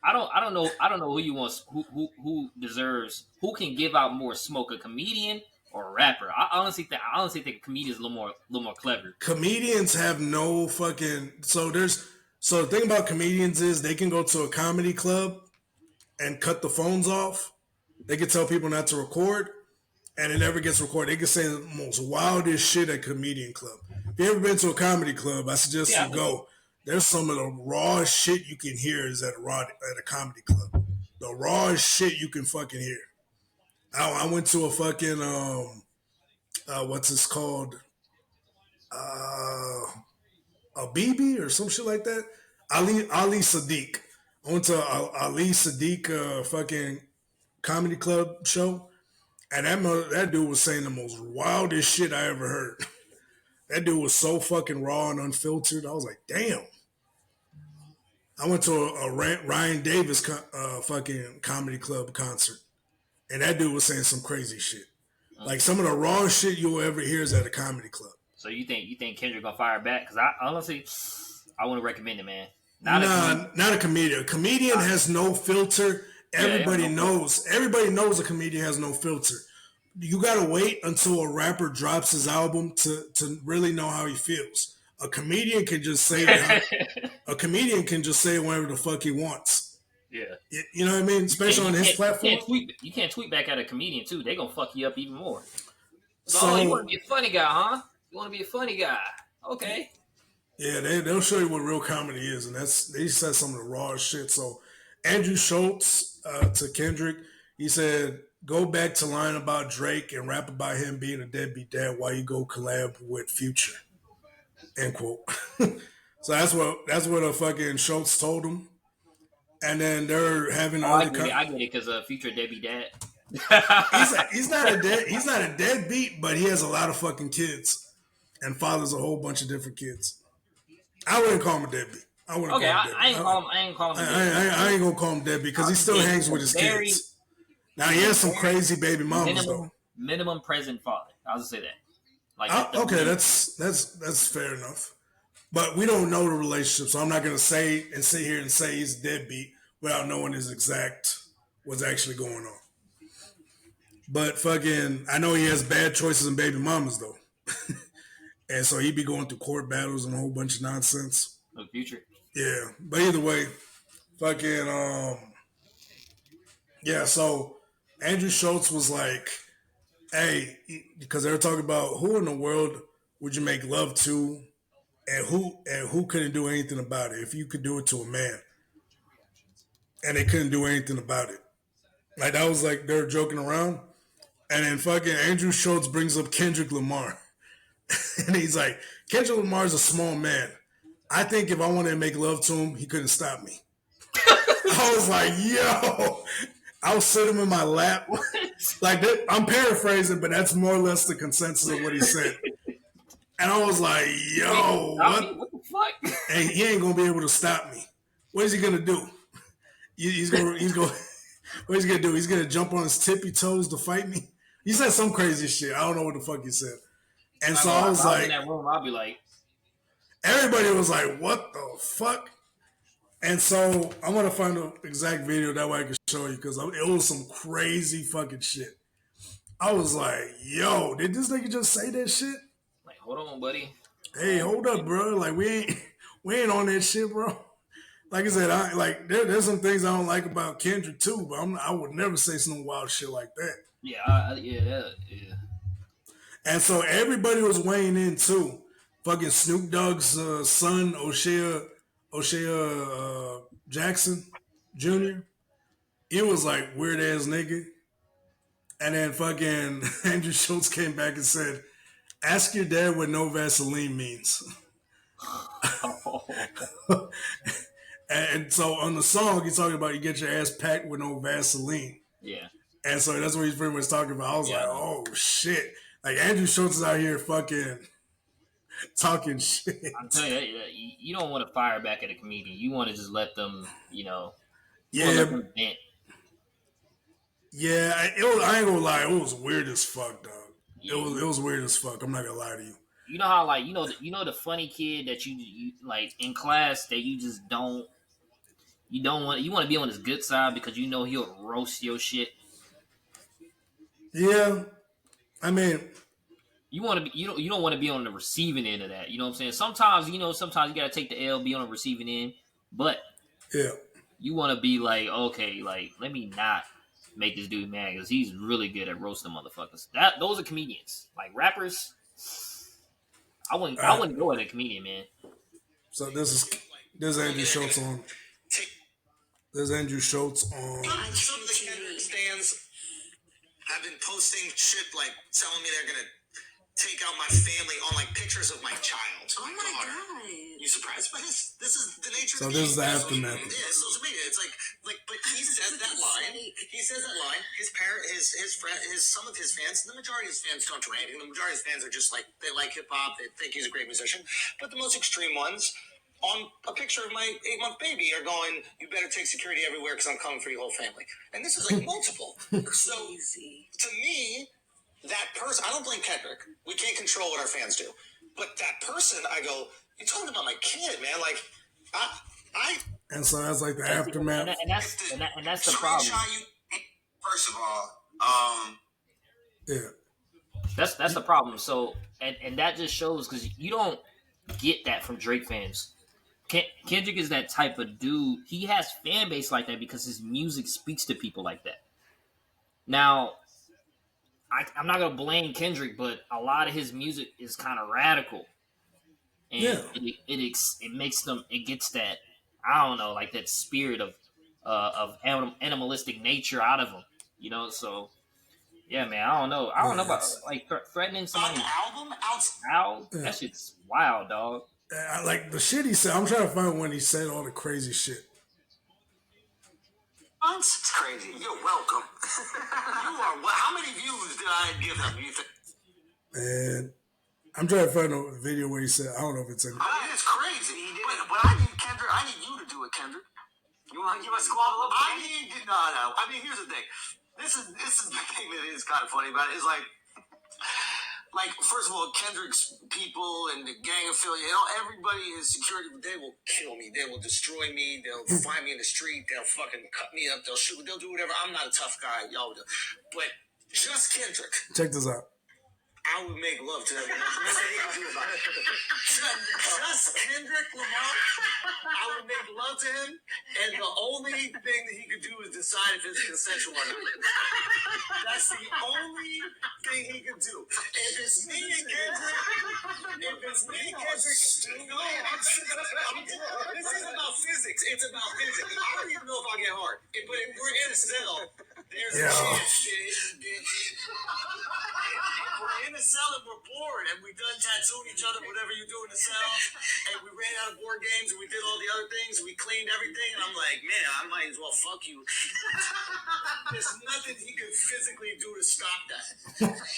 I don't know who you want, who deserves, who can give out more smoke, a comedian or a rapper. I honestly think a comedian is a little more clever. Comedians have no fucking so the thing about comedians is they can go to a comedy club and cut the phones off. They can tell people not to record, and it never gets recorded. They can say the most wildest shit at comedian club. If you ever been to a comedy club, I suggest Yeah, you go. There's some of the rawest shit you can hear is at a comedy club. The rawest shit you can fucking hear. I went to a fucking what's this called? A BB or some shit like that. Ali Sadiq. I went to Ali Sadiq fucking comedy club show, and that dude was saying the most wildest shit I ever heard. That dude was so fucking raw and unfiltered. I was like, damn. I went to a Ryan Davis fucking comedy club concert, and that dude was saying some crazy shit. Like some of the rawest shit you'll ever hear is at a comedy club. So you think Kendrick gonna fire back? Because I honestly, I wouldn't recommend it, man. Not a comedian. A comedian has no filter. Everybody knows. Everybody knows a comedian has no filter. You gotta wait until a rapper drops his album to really know how he feels. A comedian can just say a comedian can just say whatever the fuck he wants. Yeah, you know what I mean. Especially on his platform. You can't tweet back at a comedian too. They gonna fuck you up even more. So you want to be a funny guy, huh? You want to be a funny guy? Okay. Yeah, they'll show you what real comedy is, and they said some of the rawest shit. So Andrew Schulz to Kendrick, he said, "Go back to lying about Drake and rap about him being a deadbeat dad while you go collab with Future." End quote. So that's what a fucking Schulz told him, and then they're having. I get it because Future deadbeat dad. he's not a deadbeat, but he has a lot of fucking kids and fathers a whole bunch of different kids. I wouldn't call him a deadbeat. I ain't gonna call him deadbeat because he still hangs with his kids. Now he has some crazy baby mamas though. Minimum present father. I'll just say that. Okay, that's fair enough. But we don't know the relationship, so I'm not gonna sit here and say he's a deadbeat without knowing what's actually going on. But fucking, I know he has bad choices in baby mamas though. And so he'd be going through court battles and a whole bunch of nonsense. No Future. Yeah. But either way, fucking, yeah, so Andrew Schulz was like, hey, because they were talking about who in the world would you make love to and who couldn't do anything about it if you could do it to a man. And they couldn't do anything about it. Like, that was like, they were joking around. And then fucking Andrew Schulz brings up Kendrick Lamar. And he's like, Kendrick Lamar's a small man. I think if I wanted to make love to him, he couldn't stop me. I was like, yo. I'll sit him in my lap. Like that, I'm paraphrasing, but that's more or less the consensus of what he said. And I was like, yo, what the fuck? And he ain't gonna be able to stop me. What is he gonna do? He's gonna what he's gonna do? He's gonna jump on his tippy toes to fight me? He said some crazy shit. I don't know what the fuck he said. And so I was like, in that room, I'll be like, everybody was like, what the fuck? And so I'm gonna find the exact video that way I can show you because it was some crazy fucking shit. I was like, yo, did this nigga just say that shit? Like, hold on, buddy. Hey, hold up, bro. Like we ain't on that shit, bro. Like I said, there's some things I don't like about Kendrick too, but I would never say some wild shit like that. Yeah, yeah. And so everybody was weighing in too. Fucking Snoop Dogg's son, O'Shea Jackson Jr. He was like weird ass nigga. And then fucking Andrew Schulz came back and said, ask your dad what no Vaseline means. And so on the song, he's talking about you get your ass packed with no Vaseline. Yeah. And so that's what he's pretty much talking about. I was like, oh shit. Like Andrew Schulz is out here fucking talking shit. I'm telling you, you don't want to fire back at a comedian. You want to just let them, Yeah. vent. Yeah, I ain't gonna lie, it was weird as fuck, dog. Yeah. It was weird as fuck. I'm not gonna lie to you. You know how like you know the funny kid that you like in class that you just don't you want to be on his good side because you know he'll roast your shit. Yeah, I mean, You want to be you don't want to be on the receiving end of that. You know what I'm saying? Sometimes sometimes you gotta take the L, be on the receiving end, but yeah. you want to be like, okay, like let me not make this dude mad because he's really good at roasting motherfuckers. Those are comedians. Like rappers, All I right. wouldn't go at a comedian, man. So this is Andrew Schultz on. There's Andrew Schultz on. Some of the Kendrick stands have been posting shit like telling me they're gonna take out my family on like pictures of my child. Oh my god! You surprised by this? This is the nature. So of the this is the game. aftermath. Yeah, social media. It's like, but he says that line. He says that line. His parent, his friend, some of his fans. The majority of his fans don't do anything. The majority of his fans are just like they like hip hop. They think he's a great musician. But the most extreme ones. On a picture of my 8-month baby are going, you better take security everywhere because I'm coming for your whole family. And this is like multiple. So to me, that person, I don't blame Kendrick. We can't control what our fans do. But that person, I go, you're talking about my kid, man. Like, I And so that's like the aftermath. And that's the problem. First of all, Yeah. That's the problem. So and that just shows because you don't get that from Drake fans. Kendrick is that type of dude. He has fan base like that because his music speaks to people like that. Now, I'm not gonna blame Kendrick, but a lot of his music is kind of radical, and it makes them. It gets that I don't know, like that spirit of animalistic nature out of him. You know, so yeah, man. I don't know. I don't know about like threatening somebody. album Out. That shit's wild, dog. I like the shit he said. I'm trying to find when he said all the crazy shit. It's crazy. You're welcome. You are. How many views did I give him? You think? And I'm trying to find a video where he said, I don't know if it's in. It's crazy. But I need Kendrick. I need you to do it, Kendrick. You want to give us squabble? No. I mean, here's the thing. This is the thing that is kind of funny about it. Is like first of all, Kendrick's people and the gang affiliate, everybody is security. They will kill me. They will destroy me. They'll find me in the street. They'll fucking cut me up. They'll shoot. They'll do whatever. I'm not a tough guy, y'all. But just Kendrick. Check this out. I would make love to that man. Just Kendrick Lamar, I would make love to him, and the only thing that he could do is decide if it's consensual or not. That's the only thing he could do. If it's me and Kendrick, this isn't about physics. It's about physics. I don't even know if I'll get hard. But if we're in a cell, there's a chance we're in the cell and we're bored and we done tattooed each other, whatever you do in the cell, and we ran out of board games and we did all the other things, we cleaned everything, and I'm like, man, I might as well fuck you. There's nothing he could physically do to stop that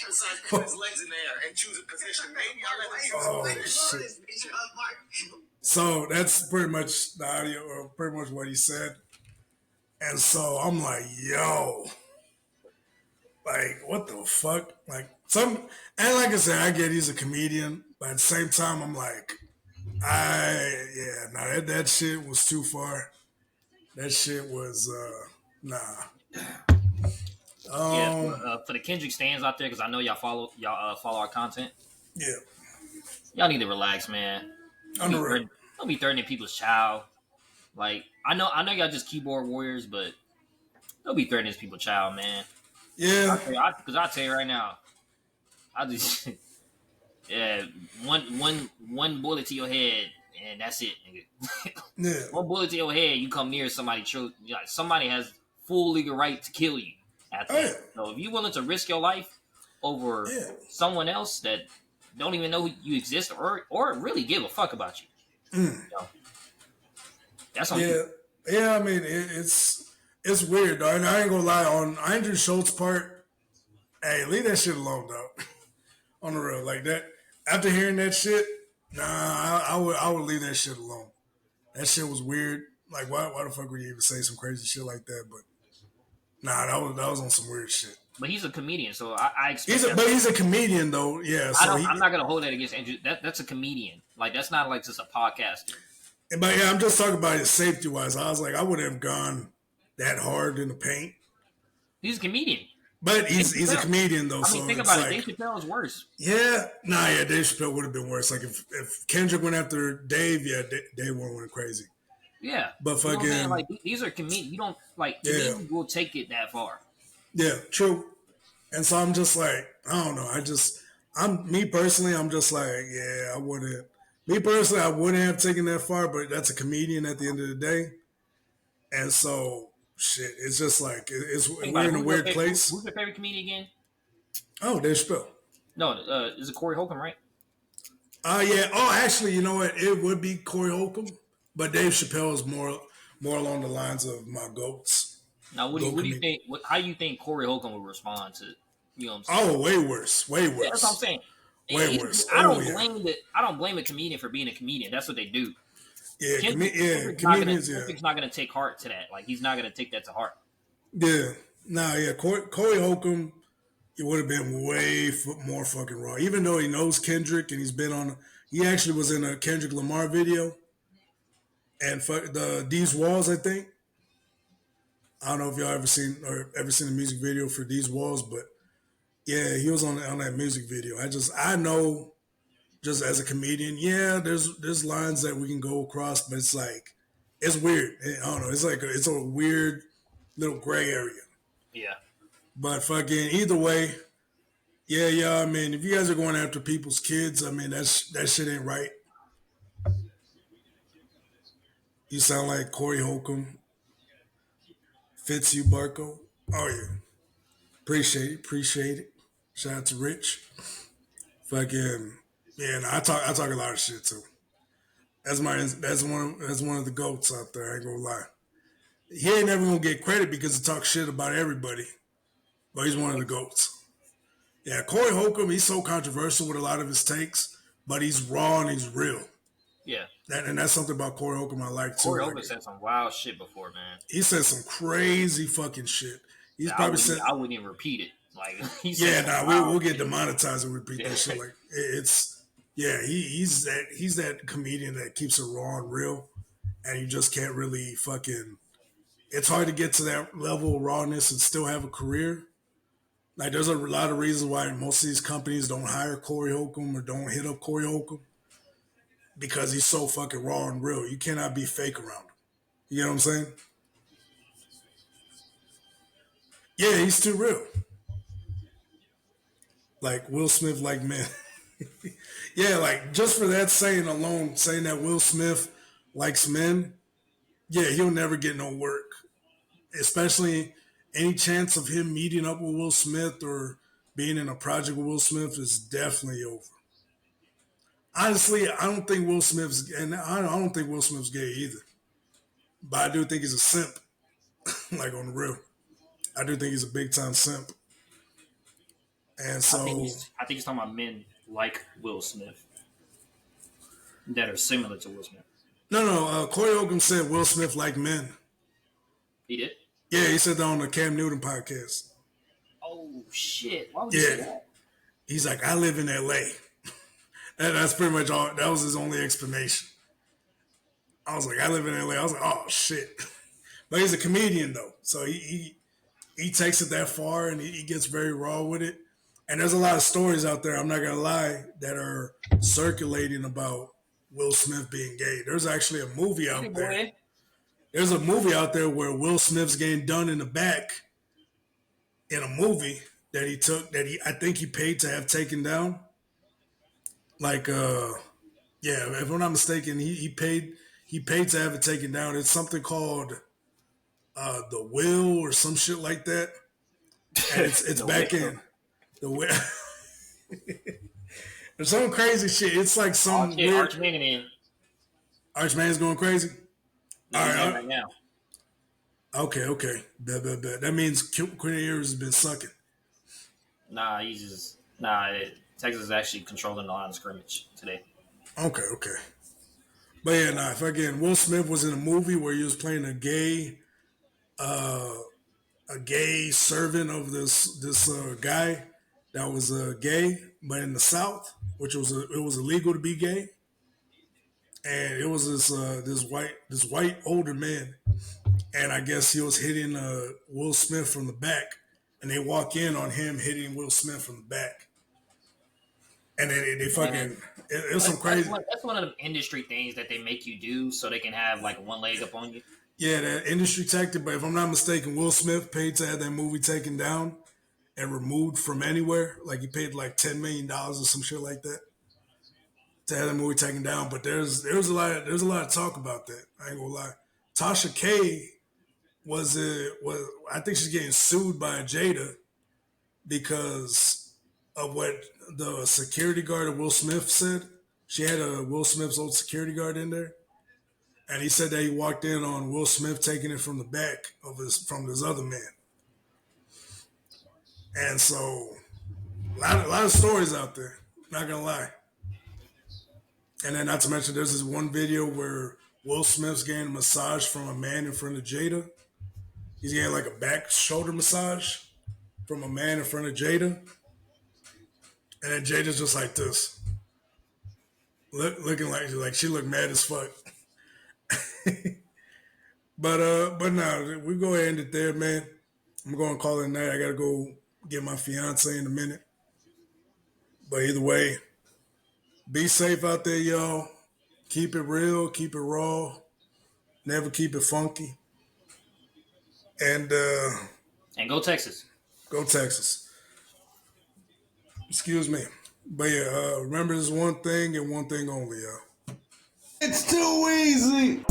besides put his legs in the air and choose a position. Maybe I'll let him choose So that's pretty much the audio, or pretty much what he said. And so I'm like, yo, like, what the fuck? Like, and like I said, I get he's a comedian, but at the same time, I'm like, that shit was too far. That shit was, nah. For the Kendrick stands out there, because I know y'all follow our content. Yeah. Y'all need to relax, man. Don't be threatening people's child. Like, I know y'all just keyboard warriors, but don't be threatening people's child, man. Yeah. Because I'll tell you right now, I just one bullet to your head and that's it, nigga. Yeah. One bullet to your head, you come near somebody. Somebody has full legal right to kill you. So if you're willing to risk your life over someone else that don't even know you exist or really give a fuck about you, that's on you. Yeah. I mean, it's weird, though. And I ain't gonna lie, on Andrew Schultz's part, hey, leave that shit alone, though. On the road, like that. After hearing that shit, nah, I would leave that shit alone. That shit was weird. Like, why the fuck would you even say some crazy shit like that? But nah, that was on some weird shit. But he's a comedian, so I expect. He's a comedian though. Yeah, I'm not gonna hold that against Andrew. That's a comedian. Like that's not like just a podcaster. But yeah, I'm just talking about his safety wise. I was like, I wouldn't have gone that hard in the paint. He's a comedian. But he's a comedian though. I mean, think about it. Dave Chappelle is worse. Yeah, Dave Chappelle would have been worse. Like if Kendrick went after Dave, Dave would have went crazy. Yeah, but fucking like these are comedians. You don't like comedians will take it that far. Yeah, true. And so I'm just like, I don't know. Me personally, I'm just like, yeah, I wouldn't. Me personally, I wouldn't have taken that far. But that's a comedian at the end of the day, and so. Shit, it's just like we're in a weird place. Who's your favorite comedian again? Oh, Dave Chappelle. No, is it Corey Holcomb, right? Yeah. Oh, actually, you know what? It would be Corey Holcomb, but Dave Chappelle is more along the lines of my goats. Now, what do you think? How do you think Corey Holcomb would respond to? You know what I'm saying? Oh, way worse. Yeah, that's what I'm saying. Way worse. I don't blame a comedian for being a comedian. That's what they do. Yeah, comedians. Kendrick's not going to take heart to that. Like he's not going to take that to heart. Yeah, Corey Holcomb, it would have been way more fucking raw. Even though he knows Kendrick and he actually was in a Kendrick Lamar video, and These Walls, I think. I don't know if y'all ever seen the music video for These Walls, but yeah, he was on that music video. I know. Just as a comedian, yeah, there's lines that we can go across, but it's like it's weird. I don't know. It's like it's a weird little gray area. Yeah. But fucking either way, yeah. I mean, if you guys are going after people's kids, I mean that shit ain't right. You sound like Corey Holcomb. Fits you, Barco. Oh yeah. Appreciate it. Shout out to Rich. Fucking. Yeah, I talk a lot of shit too. That's one of the goats out there. I ain't gonna lie. He ain't never gonna get credit because he talks shit about everybody, but he's one of the goats. Yeah, Corey Holcomb. He's so controversial with a lot of his takes, but he's raw and he's real. Yeah, and that's something about Corey Holcomb I like too. Corey Holcomb said some wild shit before, man. He said some crazy fucking shit. He's probably said I wouldn't even repeat it. Like we'll get demonetized and repeat that shit. Like it's. Yeah, he's that comedian that keeps it raw and real, and you just can't really fucking. It's hard to get to that level of rawness and still have a career. Like, there's a lot of reasons why most of these companies don't hire Corey Holcomb or don't hit up Corey Holcomb because he's so fucking raw and real. You cannot be fake around him. You know what I'm saying? Yeah, he's too real. Like Will Smith, like men. Yeah, like just for that saying alone, saying that Will Smith likes men, yeah, he'll never get no work. Especially any chance of him meeting up with Will Smith or being in a project with Will Smith is definitely over. Honestly, I don't think Will Smith's gay either. But I do think he's a simp. Like on the real. I do think he's a big time simp. And so I think he's talking about men like Will Smith that are similar to Will Smith. No. Corey Holcomb said Will Smith like men. He did? Yeah, he said that on the Cam Newton podcast. Oh, shit. Why would you say that? He's like, I live in L.A. That's pretty much all. That was his only explanation. I was like, I live in L.A. I was like, oh, shit. But he's a comedian, though. So he takes it that far, and he gets very raw with it. And there's a lot of stories out there, I'm not going to lie, that are circulating about Will Smith being gay. There's actually a movie out there. There's a movie out there where Will Smith's getting done in the back in a movie that he took, I think he paid to have taken down. Like, if I'm not mistaken, he paid to have it taken down. It's something called The Will or some shit like that. And it's back in. The way there's some crazy shit. It's like some weird. Archman's going crazy. No, all right, right now. Okay. Bet. That means Quinn Ewers has been sucking. Nah, Texas is actually controlling the line of scrimmage today. Okay. But yeah, if again, Will Smith was in a movie where he was playing a gay a gay servant of this guy that was gay, but in the South, which it was illegal to be gay, and it was this white older man, and I guess he was hitting Will Smith from the back, and they walk in on him hitting Will Smith from the back, and then they fucking it was some crazy. That's one of the industry things that they make you do so they can have like one leg up on you. Yeah, that industry tactic. But if I'm not mistaken, Will Smith paid to have that movie taken down and removed from anywhere. Like he paid like $10 million or some shit like that to have that movie taken down. But there's a lot of talk about that. I ain't gonna lie. Tasha K was I think she's getting sued by Jada because of what the security guard of Will Smith said. She had a Will Smith's old security guard in there, and he said that he walked in on Will Smith taking it from the back of from this other man. And so, a lot of stories out there. Not gonna lie. And then, not to mention, there's this one video where Will Smith's getting a massage from a man in front of Jada. He's getting like a back shoulder massage from a man in front of Jada. And then Jada's just like this, looking like she looked mad as fuck. but no, we go ahead and end it there, man. I'm going to call it a night. I got to go get my fiance in a minute. But either way, be safe out there, y'all. Keep it real, keep it raw, never keep it funky. And go Texas. Go Texas. Excuse me. But yeah, remember this one thing and one thing only, y'all. It's too easy.